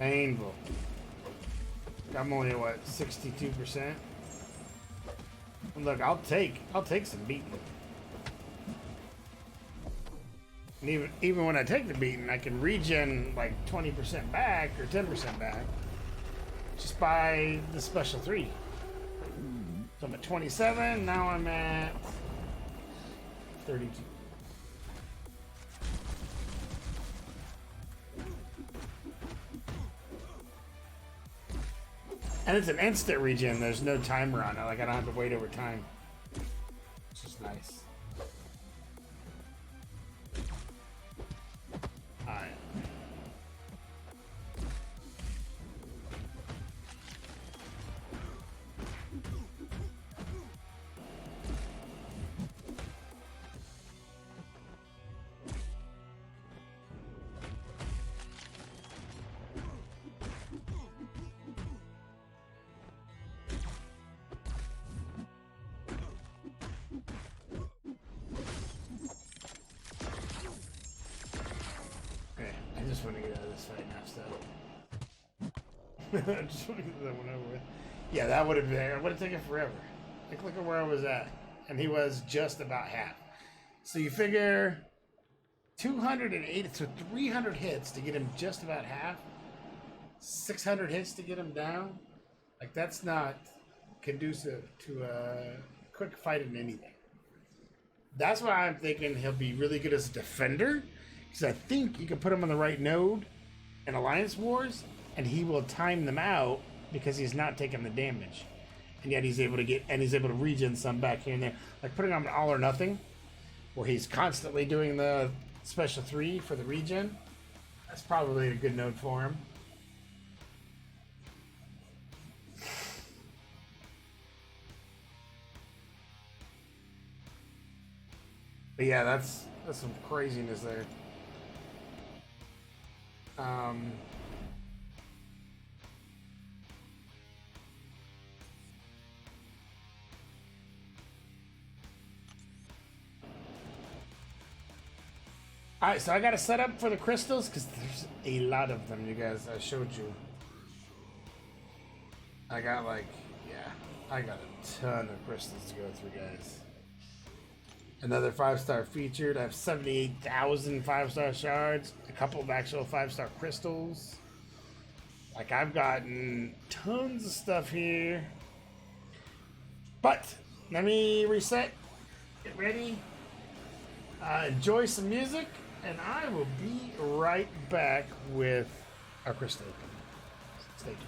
Painful. I'm only at what, 62%? Look, I'll take some beating. And even when I take the beating, I can regen like 20% back or 10% back just by the special 3. So I'm at 27, now I'm at 32. And it's an instant regen, there's no timer on it, like I don't have to wait over time. It's just nice. Alright. I just want to get out of this fight now, so. I just want to get that one over with. Yeah, that would have taken forever. Like, look at where I was at. And he was just about half. So you figure 280 to 300 hits to get him just about half. 600 hits to get him down. Like, that's not conducive to a quick fight in anything. That's why I'm thinking he'll be really good as a defender. Because I think you can put him on the right node in Alliance Wars, and he will time them out because he's not taking the damage. And yet he's able to regen some back here and there. Like putting him on all or nothing, where he's constantly doing the special 3 for the regen. That's probably a good node for him. But yeah, that's some craziness there. Alright, so I got to set up for the crystals because there's a lot of them, you guys. I showed you. I got a ton of crystals to go through, guys. Another 5-star featured. I have 78,000 5-star shards. A couple of actual 5-star crystals. Like, I've gotten tons of stuff here. But, let me reset. Get ready. Enjoy some music. And I will be right back with our crystal. Stay tuned.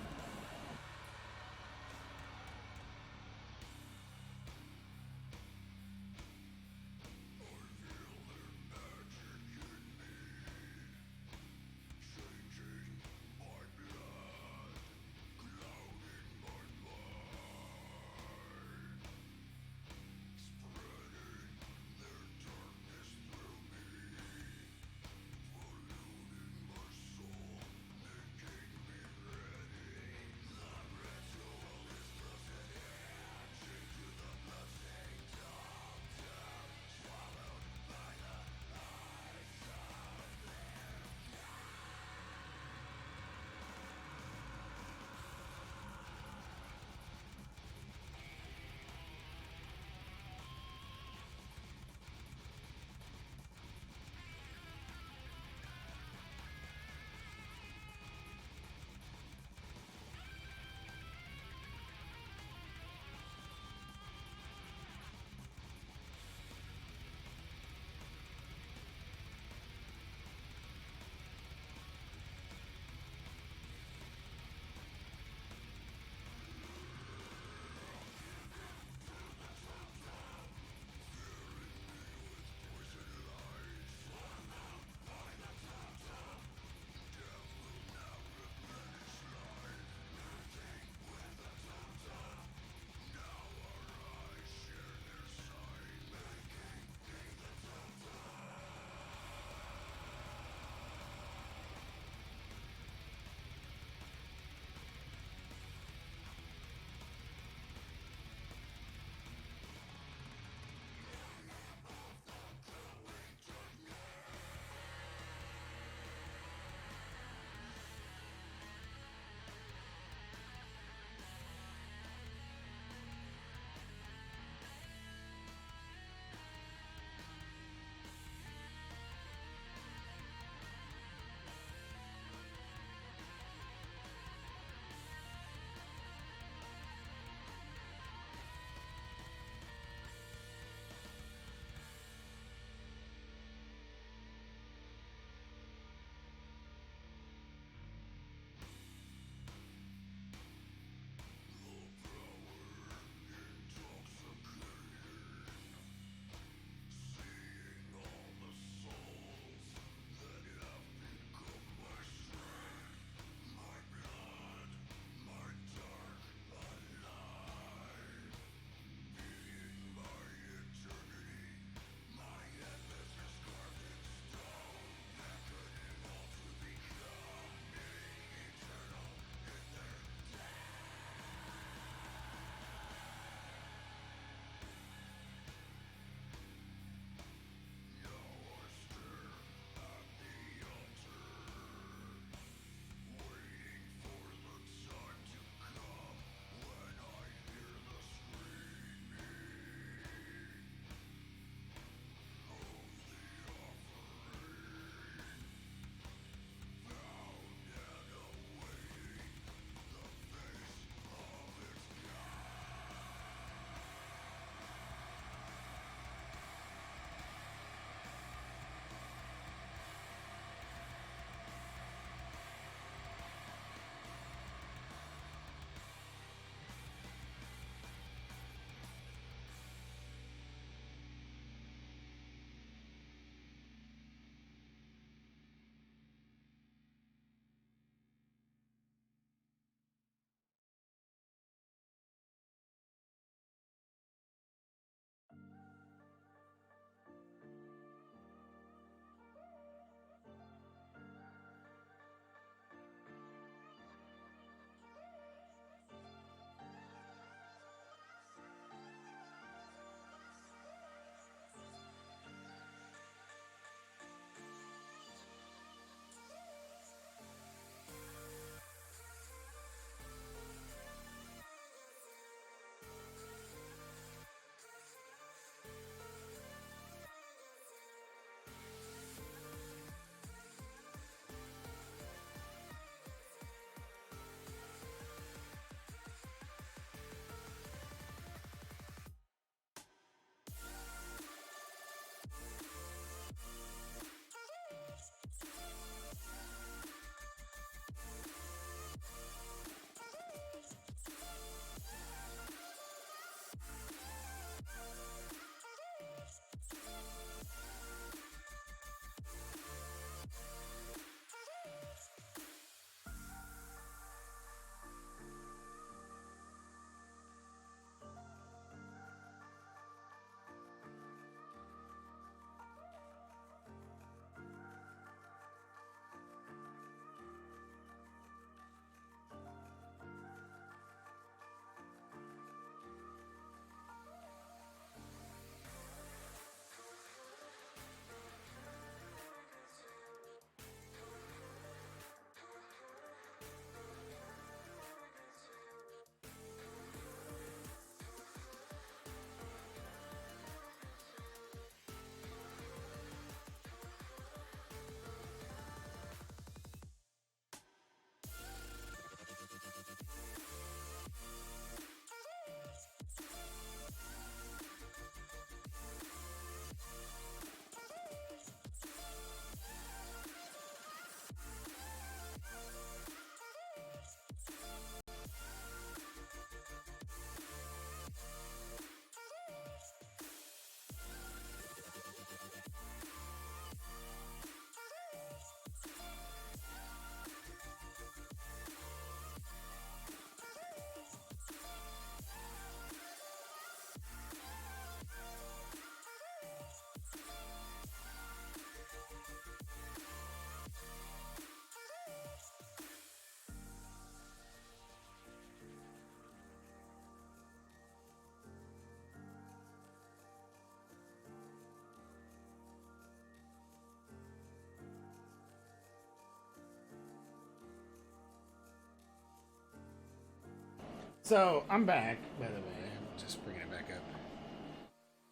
So I'm back, by the way. I'm just bringing it back up.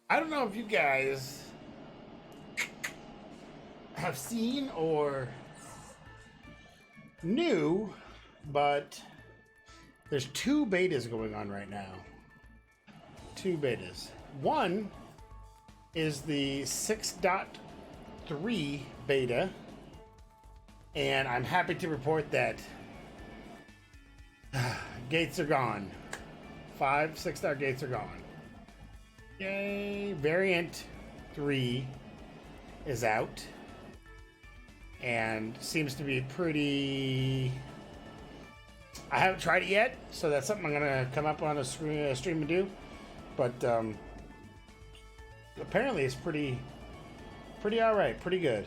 I don't know if you guys have seen or knew, but there's two betas going on right now. Two betas. One is the 6.3 beta, and I'm happy to report that gates are gone. 6-star gates are gone. Yay! Variant 3 is out and seems to be pretty. I haven't tried it yet, so that's something I'm gonna come up on a stream and do. But apparently, it's pretty all right, pretty good.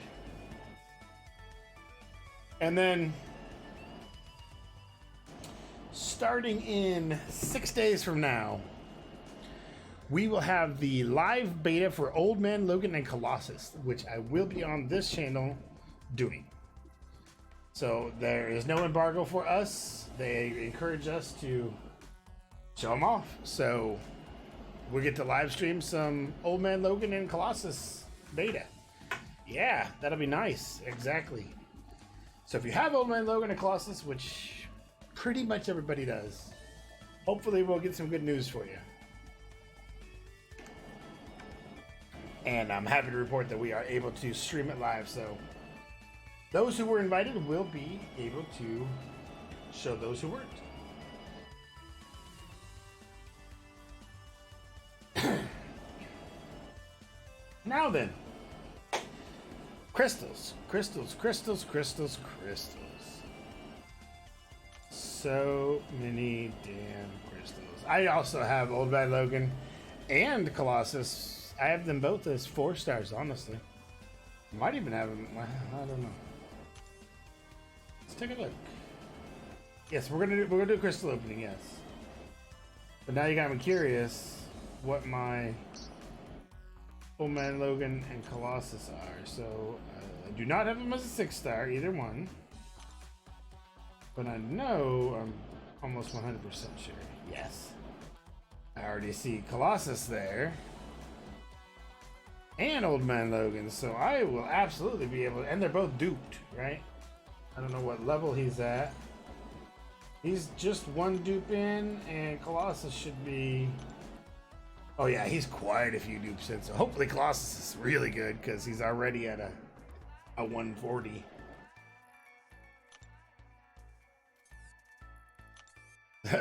And then, starting in 6 days from now, we will have the live beta for Old Man Logan and Colossus, which I will be on this channel doing. So there is no embargo for us. They encourage us to show them off. So we get to live stream some Old Man Logan and Colossus beta. Yeah, that'll be nice. Exactly. So if you have Old Man Logan and Colossus, which pretty much everybody does, hopefully we'll get some good news for you. And I'm happy to report that we are able to stream it live. So those who were invited will be able to show those who weren't. Now then, crystals. So many damn crystals. I also have Old Man Logan and Colossus. I have them both as 4 stars, honestly. Might even have them. I don't know. Let's take a look. Yes, we're gonna do a crystal opening. Yes, but now you got me curious what my Old Man Logan and Colossus are. So I do not have them as a 6-star, either one. But I know I'm almost 100% sure. Yes, I already see Colossus there. And Old Man Logan, so I will absolutely be able to, and they're both duped, right? I don't know what level he's at. He's just 1 dupe in, and Colossus should be, oh yeah, he's quite a few dupes in, so hopefully Colossus is really good, because he's already at a 140.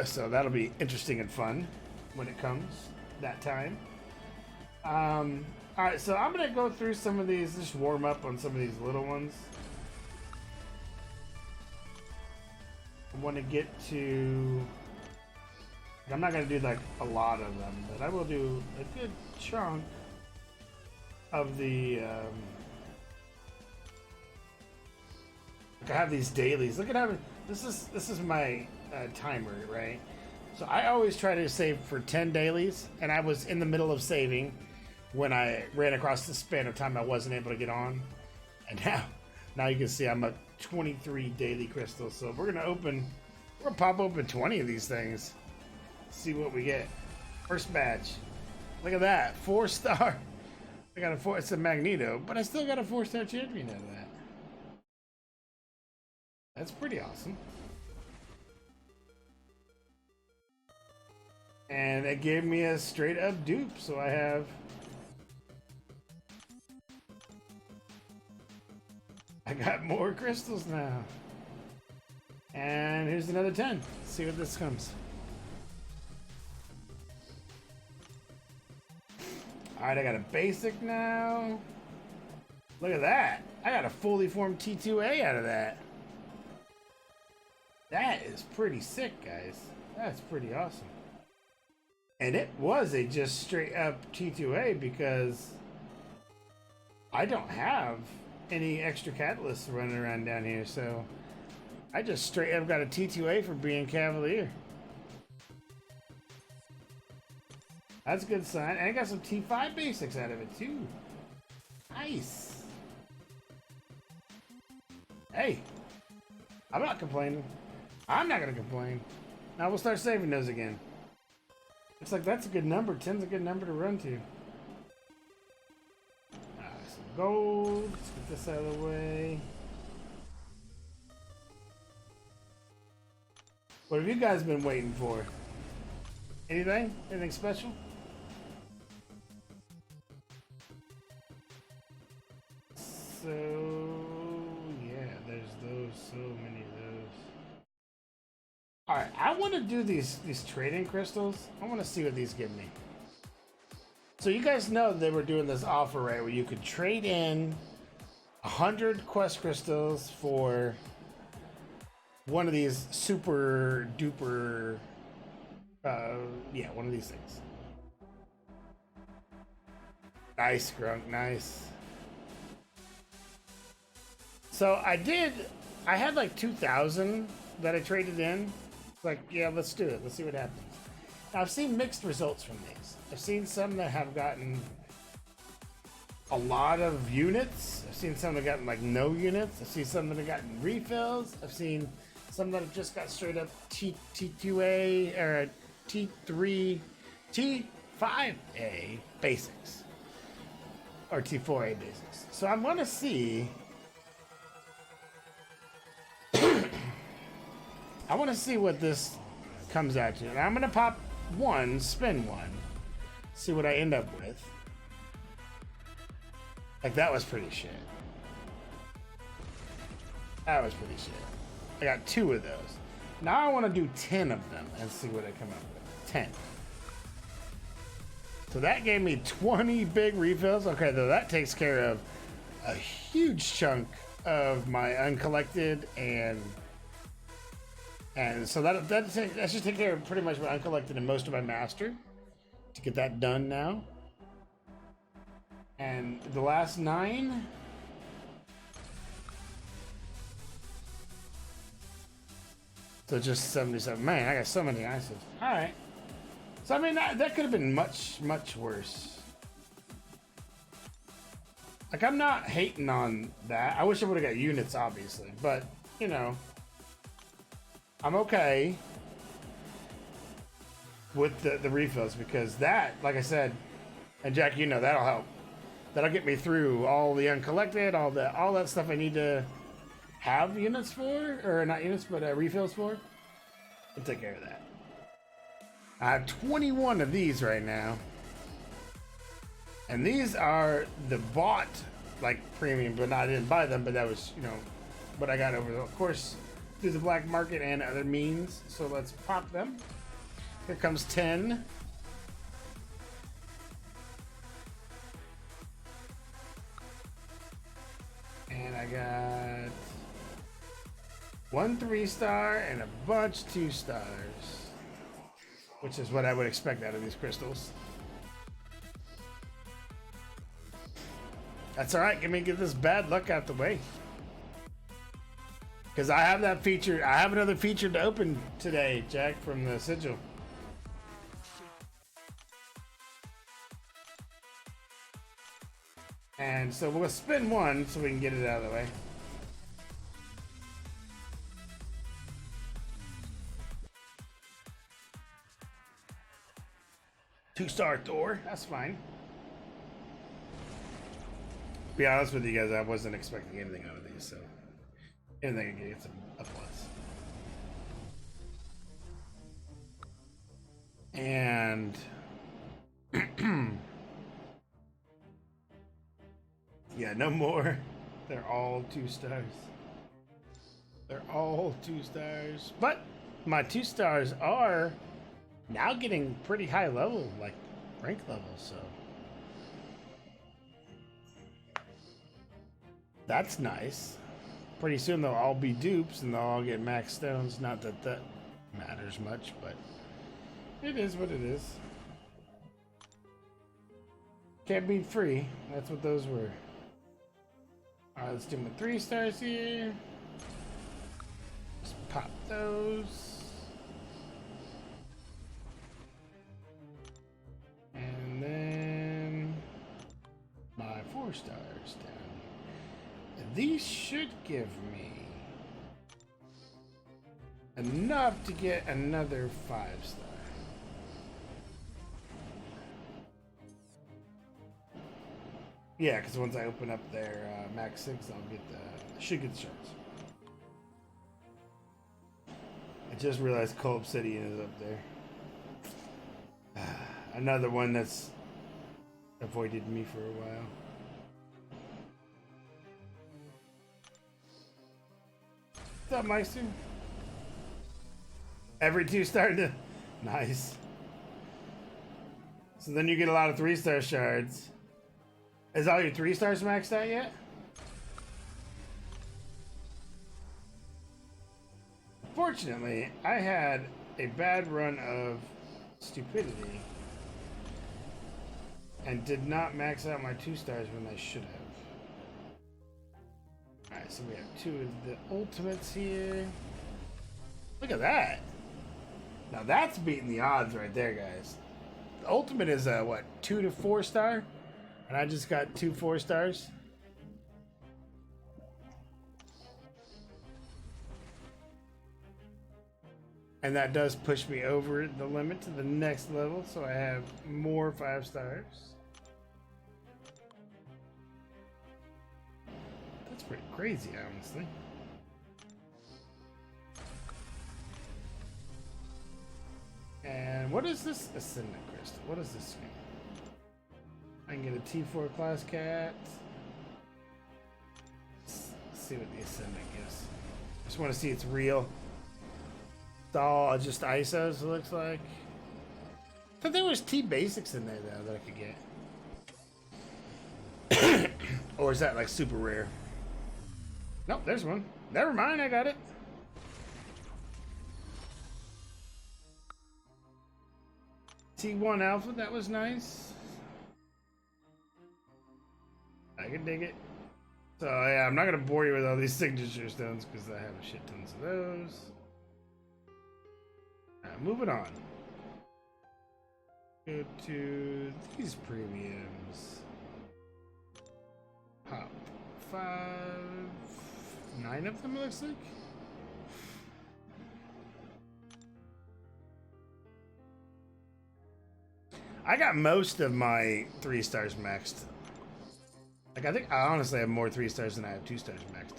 So that'll be interesting and fun when it comes that time. Alright, so I'm going to go through some of these, just warm up on some of these little ones. I want to get to, I'm not going to do like a lot of them, but I will do a good chunk of the, I have these dailies. Look at how, this is my timer, right? So I always try to save for 10 dailies, and I was in the middle of saving when I ran across the span of time I wasn't able to get on. And now you can see I'm at 23 daily crystals. So we're gonna pop open 20 of these things. See what we get. First batch. Look at that, 4-star. I got it's a Magneto, but I still got a 4-star champion out of that. That's pretty awesome. And it gave me a straight up dupe, so I got more crystals now. And here's another 10. Let's see what this comes. Alright, I got a basic now. Look at that. I got a fully formed T2A out of that. That is pretty sick, guys. That's pretty awesome. And it was a just straight up T2A because I don't have any extra catalysts running around down here, so I just straight up got a T2A for being Cavalier. That's a good sign. And I got some T5 basics out of it too. Nice. Hey, I'm not complaining. I'm not gonna complain. Now we'll start saving those again. Looks like that's a good number. 10's a good number to run to. Alright, some gold. Let's get this out of the way. What have you guys been waiting for? Anything? Anything special? So, yeah, there's those, so many of those. Alright, I want to do these trading crystals. I want to see what these give me. So you guys know they were doing this offer, right, where you could trade in 100 quest crystals for one of these super duper, yeah, one of these things. Nice, Grunk, nice. So I had like 2,000 that I traded in. Like, yeah, let's do it. Let's see what happens. Now, I've seen mixed results from these. I've seen some that have gotten a lot of units. I've seen some that have gotten like no units. I've seen some that have gotten refills. I've seen some that have just got straight up T2A or T3, T5A basics. Or T4A basics. So I'm going to see... I want to see what this comes out to. And I'm going to pop one, spin one, see what I end up with. Like, that was pretty shit. That was pretty shit. I got 2 of those. Now I want to do 10 of them and see what I come up with. 10. So that gave me 20 big refills. Okay, though that takes care of a huge chunk of my uncollected and so that should take care of pretty much my uncollected and most of my master to get that done now. And the last 9. So just 77. Man, I got so many ISOs. All right. So I mean that could have been much worse. Like, I'm not hating on that. I wish I would have got units, obviously, but you know, I'm okay with the refills because that, like I said, and Jack, you know, that'll help. That'll get me through all the uncollected, all that stuff I need to have units for, or not units, but refills for. I'll take care of that. I have 21 of these right now. And these are the bought, like, premium, but I didn't buy them, but that was, you know, what I got over, of course, through the black market and other means. So let's pop them. Here comes 10. And I got 1 3-star and a bunch 2-stars, which is what I would expect out of these crystals. That's all right. Get this bad luck out the way. Because I have that feature. I have another feature to open today, Jack, from the sigil. And so we'll spin one so we can get it out of the way. Two-star Thor. That's fine. To be honest with you guys, I wasn't expecting anything out of these, so anything I get a plus. And yeah, no more. They're all 2-stars. They're all 2-stars. But my 2-stars are now getting pretty high level, like rank level, so that's nice. Pretty soon they'll all be dupes and they'll all get max stones. Not that that matters much, but it is what it is. Can't beat free. That's what those were. Alright, let's do my 3-stars here. Just pop those. And then my 4-stars down here. And these should give me enough to get another 5-star. Yeah, because once I open up their max 6, I'll get the should get the shards. I just realized Coal Obsidian is up there. Another one that's avoided me for a while. What's up, Meister? Every 2-star to... Nice. So then you get a lot of 3-star shards. Is all your 3-stars maxed out yet? Fortunately, I had a bad run of stupidity and did not max out my 2-stars when I should have. Alright, so we have 2 of the ultimates here. Look at that. Now that's beating the odds right there, guys. The ultimate is what, 2 to 4-star? And I just got 2 4-stars. And that does push me over the limit to the next level, so I have more 5-stars. That's pretty crazy, honestly. And what is this Ascendant Crystal? What is this thing? I can get a T4 class cat. Let's see what the Ascendant gives. Just want to see it's real. It's all just ISOs, it looks like. I thought there was T basics in there though that I could get. Or is that like super rare? Nope, there's one. Never mind, I got it. T1 Alpha, that was nice. I can dig it. So yeah, I'm not gonna bore you with all these signature stones because I have a shit tons of those. Moving on. Go to these premiums. Pop 9 of them, it looks like. I got most of my 3-stars maxed. Like, I think I honestly have more 3-stars than I have 2-stars maxed.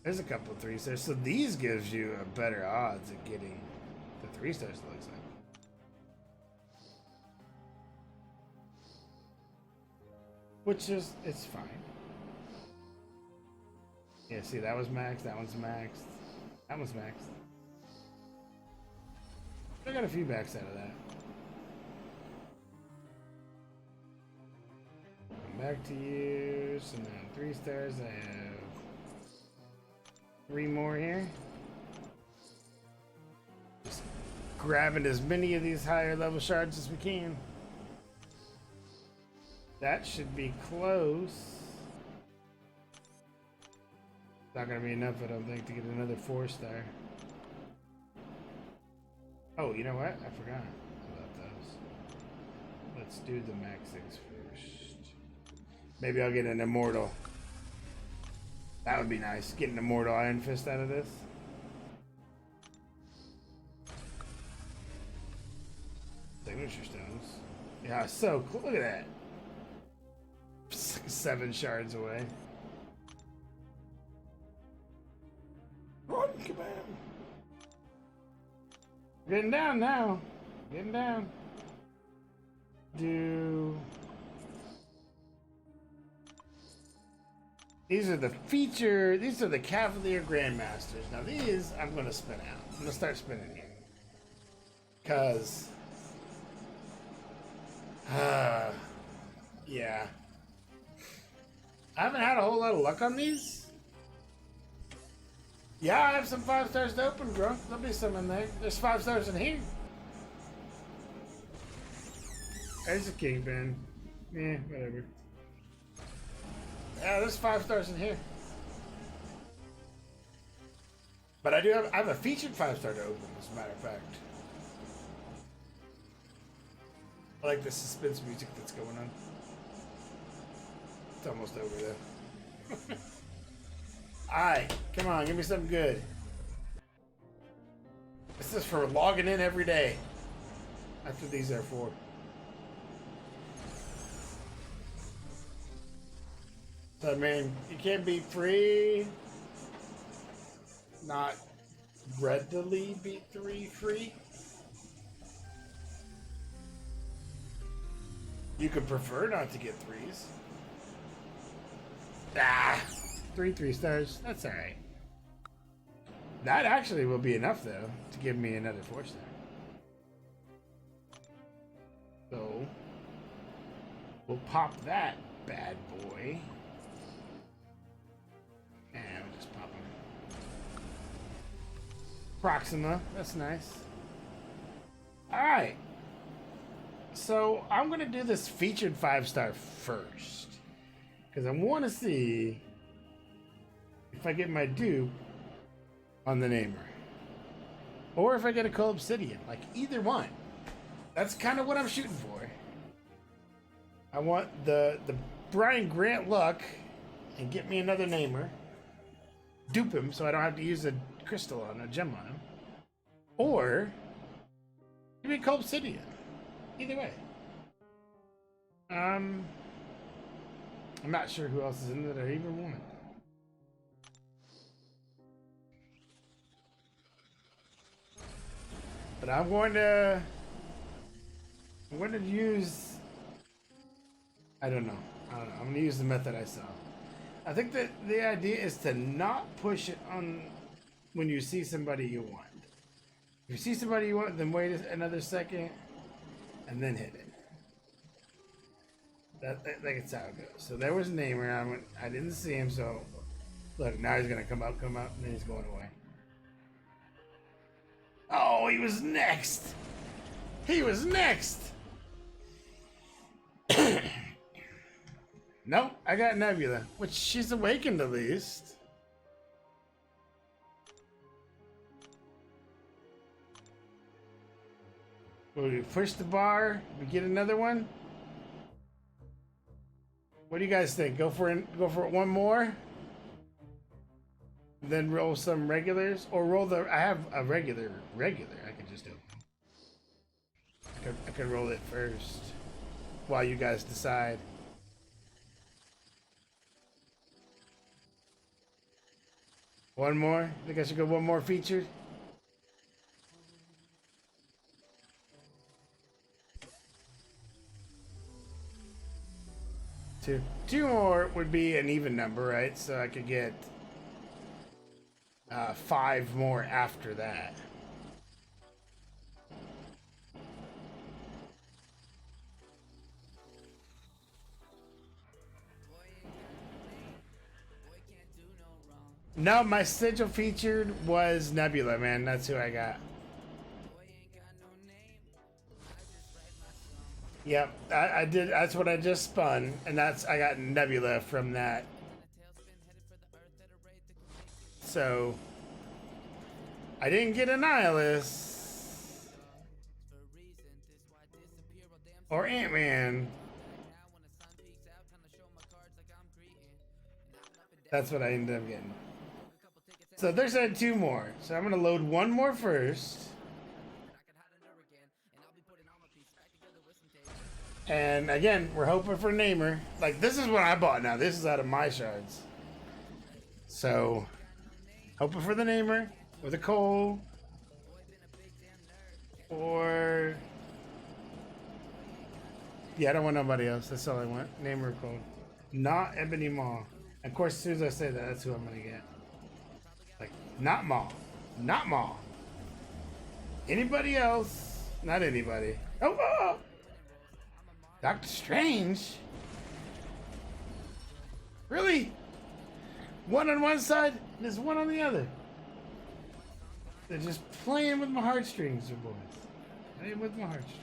There's a couple of 3-stars. So these gives you a better odds at getting the 3-stars, it looks like. Which is, it's fine. Yeah, see, that was maxed, that one's maxed. That one's maxed. I got a few backs out of that. Come back to you. So now 3-stars. I have 3 more here. Just grabbing as many of these higher level shards as we can. That should be close. Not gonna be enough, I don't think, to get another 4-star. Oh, you know what? I forgot about those. Let's do the max 6 first. Maybe I'll get an immortal. That would be nice. Get an immortal Iron Fist out of this. Signature stones. Yeah, so cool. Look at that. 7 shards away. Run, kabam! Getting down now. Getting down. These are the feature. These are the Cavalier Grandmasters. Now these I'm gonna spin out. I'm gonna start spinning here. Cause yeah. I haven't had a whole lot of luck on these. Yeah, I have some 5-stars to open, Grunk. There'll be some in there. There's 5-stars in here. There's a Kingpin. Yeah, whatever. Yeah, there's 5-stars in here. But I have a featured 5-star to open, as a matter of fact. I like the suspense music that's going on. It's almost over though. Alright, come on, give me something good. This is for logging in every day. That's what these are for. So, I mean, you can't be free. Not readily be free. You could prefer not to get threes. Ah, 3 stars. That's alright. That actually will be enough, though, to give me another 4-star. So, we'll pop that bad boy. And we'll just pop him. Proxima. That's nice. Alright. So, I'm going to do this featured 5-star first. Because I want to see if I get my dupe on the namer. Or if I get a cold obsidian. Like, either one. That's kind of what I'm shooting for. I want the Brian Grant luck and get me another namer. Dupe him so I don't have to use a crystal on a gem on him. Or give me a cold obsidian. Either way. I'm not sure who else is in it or even want it. But I'm going to use, I don't know. I'm going to use the method I saw. I think that the idea is to not push it on when you see somebody you want. If you see somebody you want, then wait another second and then hit it. That's how it goes. So there was Namer. I didn't see him, so look, now he's going to come out, and then he's going away. Oh, he was next. He was next. Nope, I got Nebula, which she's awakened at least. Will we push the bar? We get another one? What do you guys think? Go for it one more? Then roll some regulars? Or roll the... I have a regular. I could just do. I could roll it first. While you guys decide. One more? I think I should go one more featured? Two more would be an even number, right? So I could get 5 more after that. No, my sigil featured was Nebula, man. That's who I got. Yep, I did. That's what I just spun, and I got Nebula from that. So I didn't get a Nihilus or Ant-Man. That's what I ended up getting. So there's 2 more. So I'm gonna load one more first. And again, we're hoping for Namer. Like, this is what I bought now. This is out of my shards. So, hoping for the Namer or the Cole. Or... yeah, I don't want nobody else. That's all I want. Namer or Cole. Not Ebony Maw. Of course, as soon as I say that, that's who I'm going to get. Like, not Maw. Not Maw. Anybody else? Not anybody. Oh! Doctor Strange? Really? One on one side, and there's one on the other. They're just playing with my heartstrings, you boys. Playing with my heartstrings.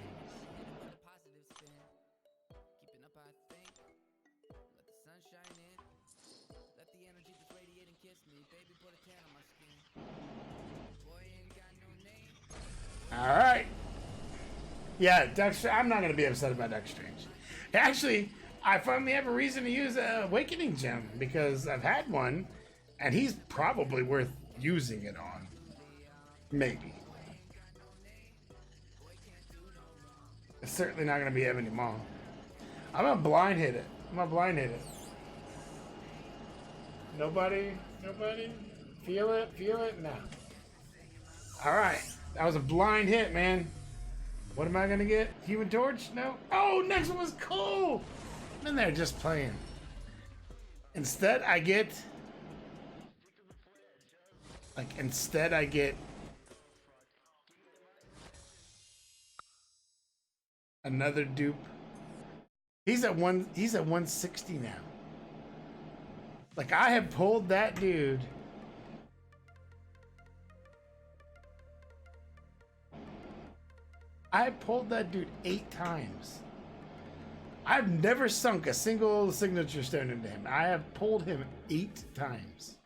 Alright. Yeah, I'm not going to be upset about Doctor Strange. Actually, I finally have a reason to use a Awakening Gem because I've had one, and he's probably worth using it on. Maybe. It's certainly not going to be Ebony Maw. I'm going to blind hit it. Nobody? Feel it? No. Alright. That was a blind hit, man. What am I going to get? Human Torch? No. Oh, next one was cool. I'm in there just playing. Instead, I get... another dupe. He's at 160 now. Like, I have pulled that dude. I pulled that dude 8 times. I've never sunk a single signature stone into him. I have pulled him 8 times.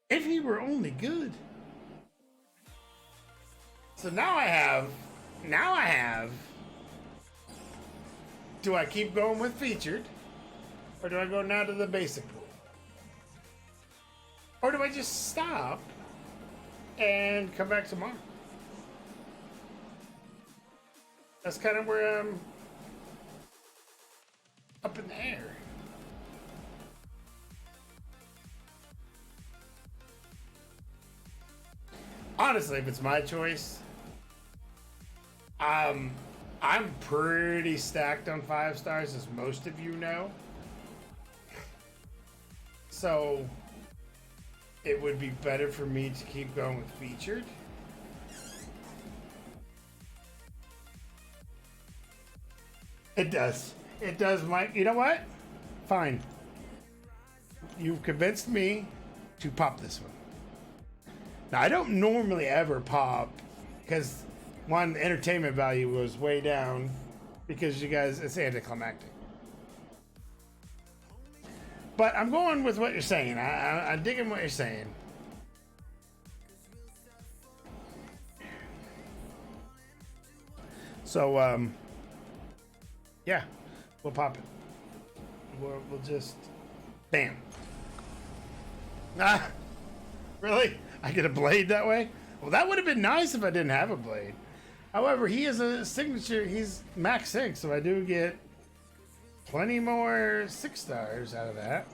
If he were only good. So now I have. Do I keep going with featured? Or do I go now to the basic pool? Or do I just stop and come back tomorrow? That's kind of where I'm up in the air. Honestly, if it's my choice, I'm pretty stacked on 5 stars, as most of you know. So it would be better for me to keep going with featured. It does, Mike. You know what? Fine. You've convinced me to pop this one. Now, I don't normally ever pop because, one, the entertainment value was way down because you guys, it's anticlimactic. But I'm going with what you're saying. I'm digging what you're saying. So, yeah, we'll pop it. We'll just, bam. Ah, really? I get a blade that way? Well, that would have been nice if I didn't have a blade. However, he is a signature. He's max 6, so I do get plenty more 6 stars out of that.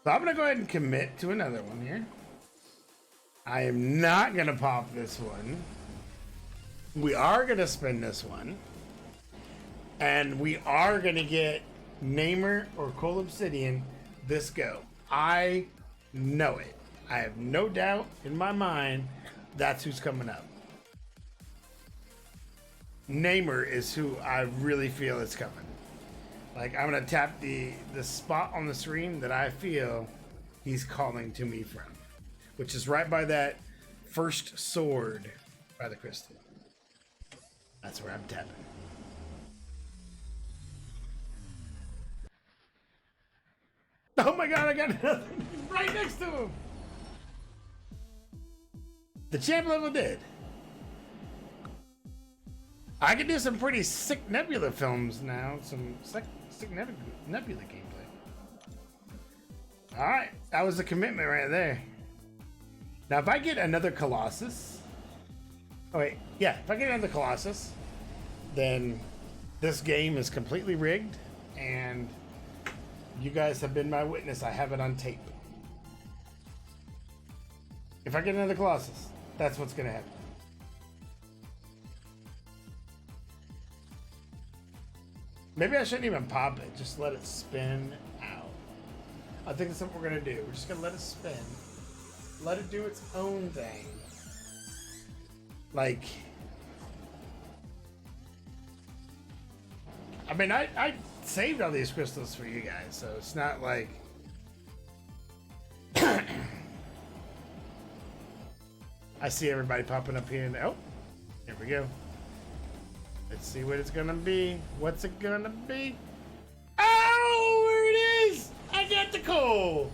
So I'm going to go ahead and commit to another one here. I am not going to pop this one. We are going to spin this one. And we are going to get Namer or Cold Obsidian this go. I know it. I have no doubt in my mind that's who's coming up. Namer is who I really feel is coming. Like, I'm going to tap the spot on the screen that I feel he's calling to me from, which is right by that first sword by the crystal. That's where I'm tapping. Oh my god, I got another right next to him. The champ level did. I can do some pretty sick Nebula films now. Some sick Nebula gameplay. Alright, that was a commitment right there. Now if I get another Colossus. Oh wait, yeah, if I get another Colossus, then this game is completely rigged, and you guys have been my witness. I have it on tape. If I get another Colossus, that's what's going to happen. Maybe I shouldn't even pop it. Just let it spin out. I think that's what we're going to do. We're just going to let it spin. Let it do its own thing. Like, I mean, I saved all these crystals for you guys, so it's not like I see everybody popping up here and oh, here we go. Let's see what it's gonna be. What's it gonna be? Oh, there it is! I got the coal.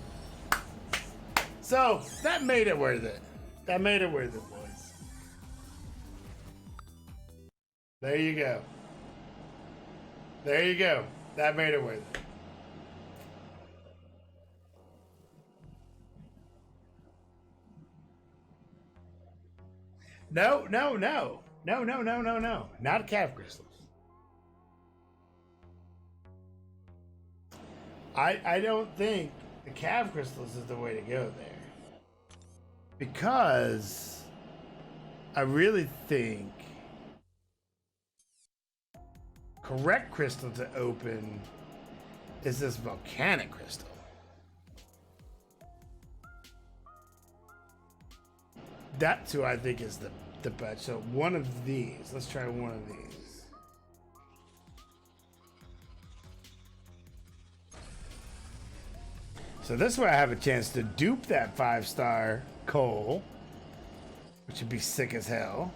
So that made it worth it. That made it worth it, boys. There you go. There you go. That made it worth it. No. Not calf crystals. I don't think the calf crystals is the way to go there. Because I really think correct crystal to open is this volcanic crystal. That's who I think is the best. So one of these. Let's try one of these. So this way I have a chance to dupe that 5-star Cole, which would be sick as hell.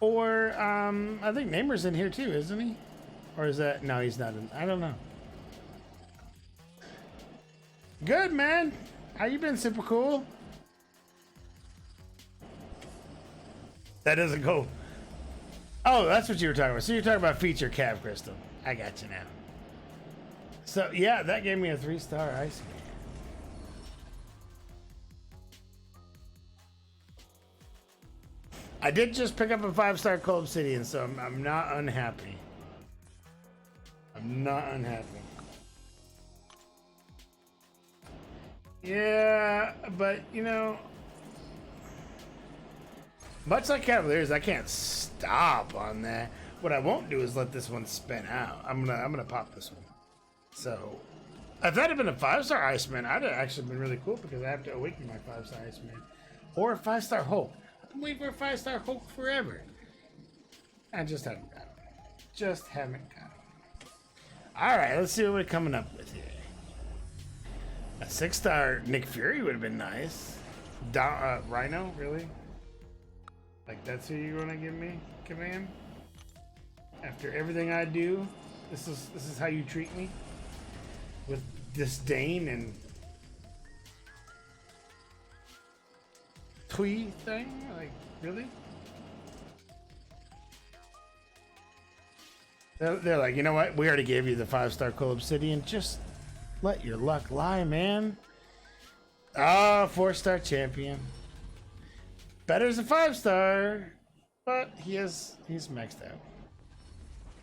Or I think Namer's in here too, isn't he? Or is that no? He's not in. I don't know. Good, man. How you been, super cool? That doesn't go. Oh, that's what you were talking about. So you're talking about feature calf crystal. I got you now. So yeah, that gave me a 3-star ice man. I did just pick up a 5-star cold obsidian, so I'm not unhappy. I'm not unhappy. Yeah, but you know, much like Cavaliers, I can't stop on that. What I won't do is let this one spin out. I'm gonna pop this one. So, if that had been a 5-star Iceman, I'd have actually been really cool because I have to awaken my 5-star Iceman or a 5-star Hulk. I've been waiting for a 5-star Hulk forever. I just haven't got it. Just haven't got it. All right, let's see what we're coming up with here. A 6-star Nick Fury would have been nice. Rhino, really? Like that's who you want to give me, Command? After everything I do, this is how you treat me? With disdain and twee thing? Like, really? They're like, you know what? We already gave you the 5-star Coal Obsidian. Just let your luck lie, man. Ah, 4-star champion. Better as a 5-star, but he's maxed out.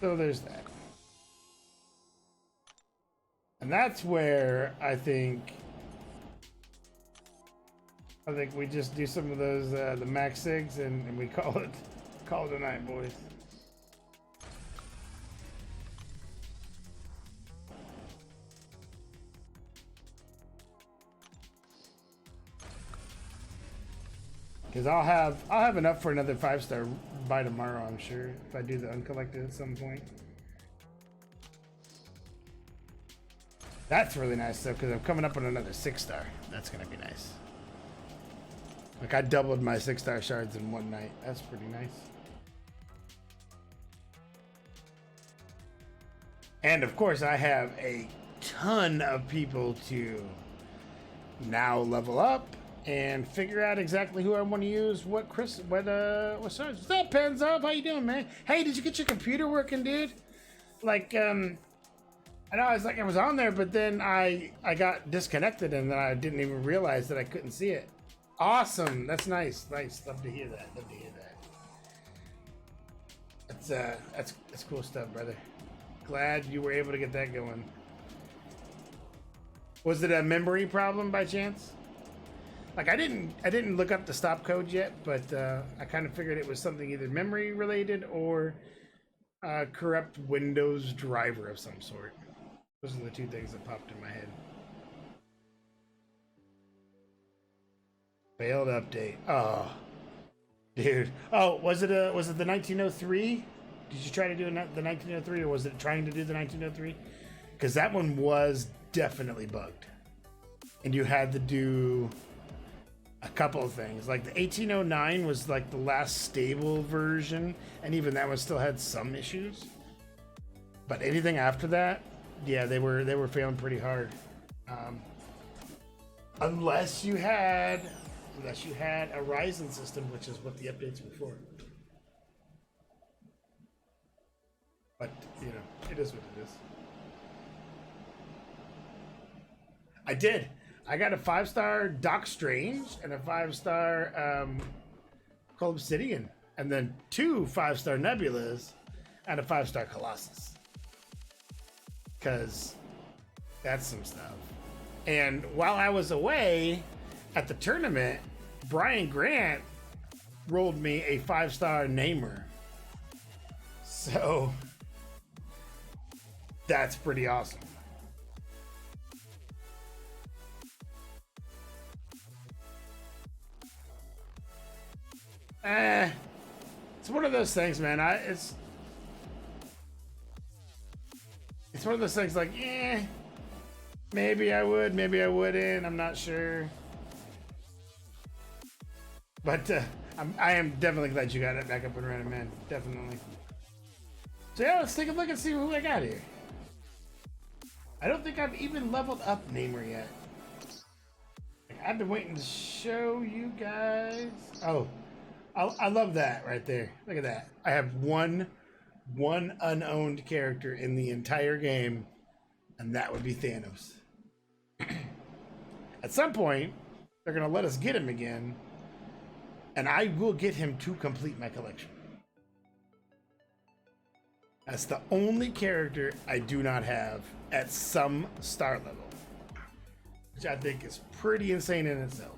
So there's that. And that's where I think we just do some of those the max sigs and we call it a night, boys. Because I'll have enough for another 5-star by tomorrow, I'm sure, if I do the uncollected at some point. That's really nice though, because I'm coming up on another 6-star. That's gonna be nice. Like I doubled my 6-star shards in one night. That's pretty nice. And of course, I have a ton of people to now level up and figure out exactly who I want to use, what shards. What's up, Penzop? How you doing, man? Hey, did you get your computer working, dude? Like, I know I was on there, but then I got disconnected and then I didn't even realize that I couldn't see it. Awesome. That's nice. Nice. Love to hear that. Love to hear that. That's cool stuff, brother. Glad you were able to get that going. Was it a memory problem by chance? Like I didn't look up the stop code yet, but I kind of figured it was something either memory related or corrupt Windows driver of some sort. Those are the two things that popped in my head. Failed update. Oh, dude. Oh, was it the 1903? Did you try to do the 1903, or was it trying to do the 1903? Because that one was definitely bugged, and you had to do a couple of things. Like the 1809 was like the last stable version, and even that one still had some issues. But anything after that, yeah, they were failing pretty hard. Um, unless you had a Ryzen system, which is what the updates were for. But you know, it is what it is. I did. I got a 5-star Doc Strange and a 5-star Cold Obsidian, and then 2 5-star Nebulas and a 5-star Colossus. Because that's some stuff. And while I was away at the tournament, Brian Grant rolled me a 5-star Namer. So that's pretty awesome. It's one of those things, man. It's one of those things like, maybe I would, maybe I wouldn't. I'm not sure. But I am definitely glad you got it back up and running, man. Definitely. So yeah, let's take a look and see who I got here. I don't think I've even leveled up Namer yet. I've been waiting to show you guys. Oh, I love that right there. Look at that. I have one unowned character in the entire game, and that would be Thanos. At some point, they're going to let us get him again, and I will get him to complete my collection. That's the only character I do not have at some star level, which I think is pretty insane in itself.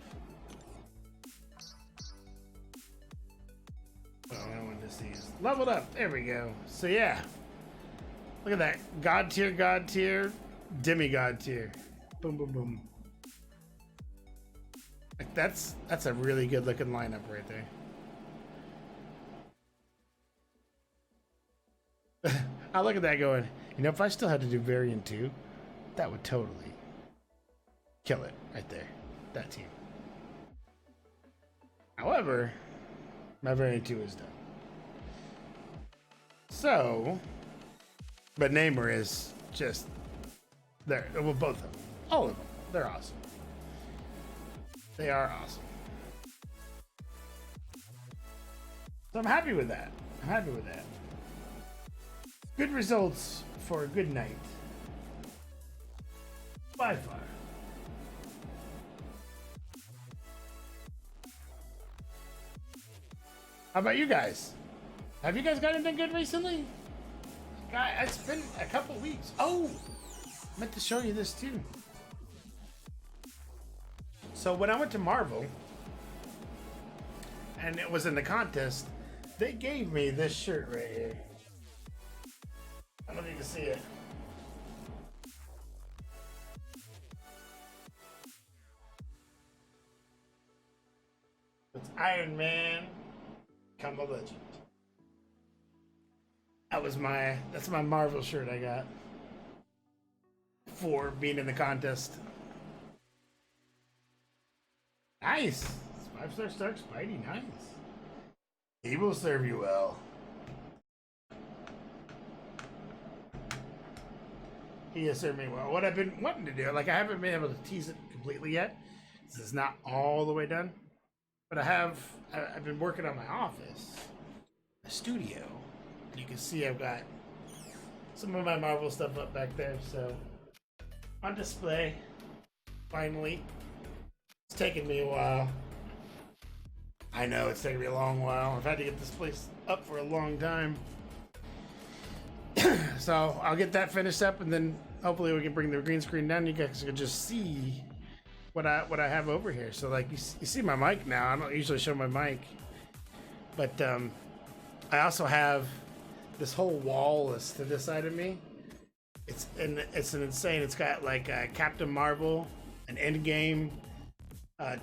Oh, I wanted to see is leveled up. There we go. So yeah, look at that. God tier, demigod tier. Boom, boom, boom. Like that's a really good looking lineup right there. I look at that going, you know, if I still had to do variant 2, that would totally kill it right there. That team. However, my variant 2 is done. So, but Namer is just there. Well, both of them. All of them. They're awesome. They are awesome. So I'm happy with that. I'm happy with that. Good results for a good night. By far. How about you guys? Have you guys got anything good recently? God, it's been a couple weeks. Oh, I meant to show you this too. So when I went to Marvel, and it was in the contest, they gave me this shirt right here. I don't need to see it. It's Iron Man, become a legend. That's my Marvel shirt I got for being in the contest. Nice. 5-star Stark Spidey, nice. He will serve you well. He has served me well. What I've been wanting to do, like I haven't been able to tease it completely yet. This is not all the way done. But I've been working on my office, my studio. You can see I've got some of my Marvel stuff up back there, so on display, finally. It's taken me a while. I know it's taken me a long while. I've had to get this place up for a long time. So I'll get that finished up, and then hopefully we can bring the green screen down. You guys can just see what I have over here. So like you see my mic now. I don't usually show my mic, but I also have this whole wall is to this side of me. It's an insane. It's got like Captain Marvel, an Endgame,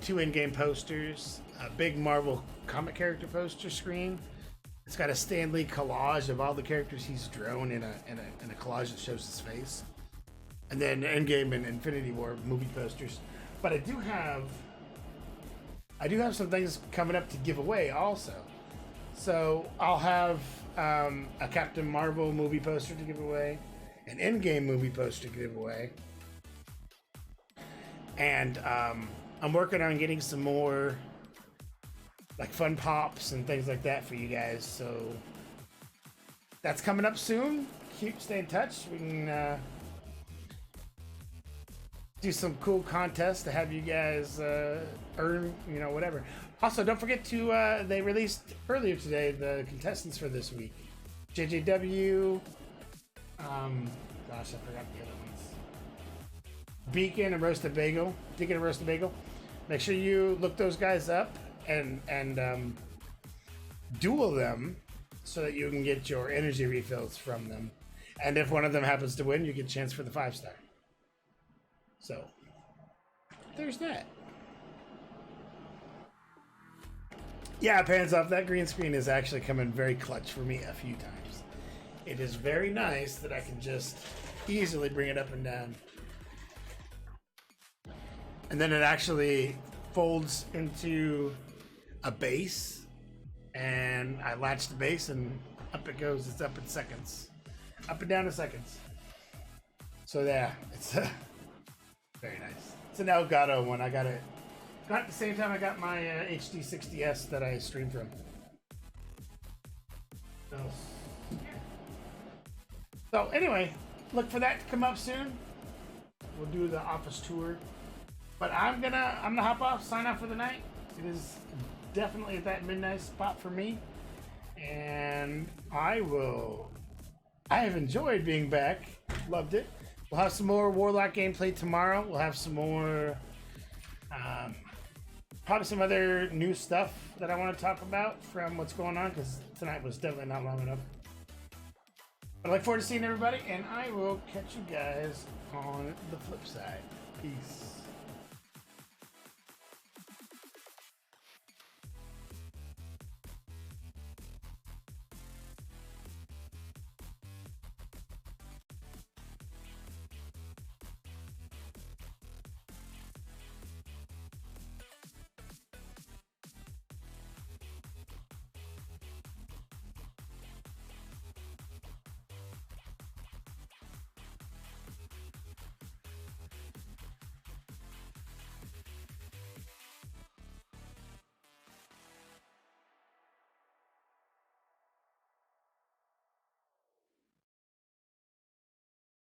2 Endgame posters, a big Marvel comic character poster screen. It's got a Stan Lee collage of all the characters he's drawn in a collage that shows his face, and then Endgame and Infinity War movie posters. But I do have some things coming up to give away also. So I'll have a Captain Marvel movie poster to give away, an in-game movie poster giveaway. And I'm working on getting some more like fun pops and things like that for you guys. So that's coming up soon. Stay in touch. We can do some cool contests to have you guys earn, whatever. Also, don't forget to, they released earlier today the contestants for this week. JJW, gosh, I forgot the other ones. Beacon and Roasted Bagel. Make sure you look those guys up and duel them so that you can get your energy refills from them. And if one of them happens to win, you get a chance for the 5-star. So, there's that. Yeah, pans off. That green screen is actually coming very clutch for me a few times. It is very nice that I can just easily bring it up and down. And then it actually folds into a base. And I latch the base and up it goes. It's up in seconds. Up and down in seconds. So yeah, it's very nice. It's an Elgato one. I got it. Got at the same time I got my HD60S that I stream from. So anyway, look for that to come up soon. We'll do the office tour. But I'm gonna hop off, sign off for the night. It is definitely at that midnight spot for me. And I have enjoyed being back. Loved it. We'll have some more Warlock gameplay tomorrow. We'll have some more, probably some other new stuff that I want to talk about from what's going on, because tonight was definitely not long enough. But I look forward to seeing everybody, and I will catch you guys on the flip side. Peace.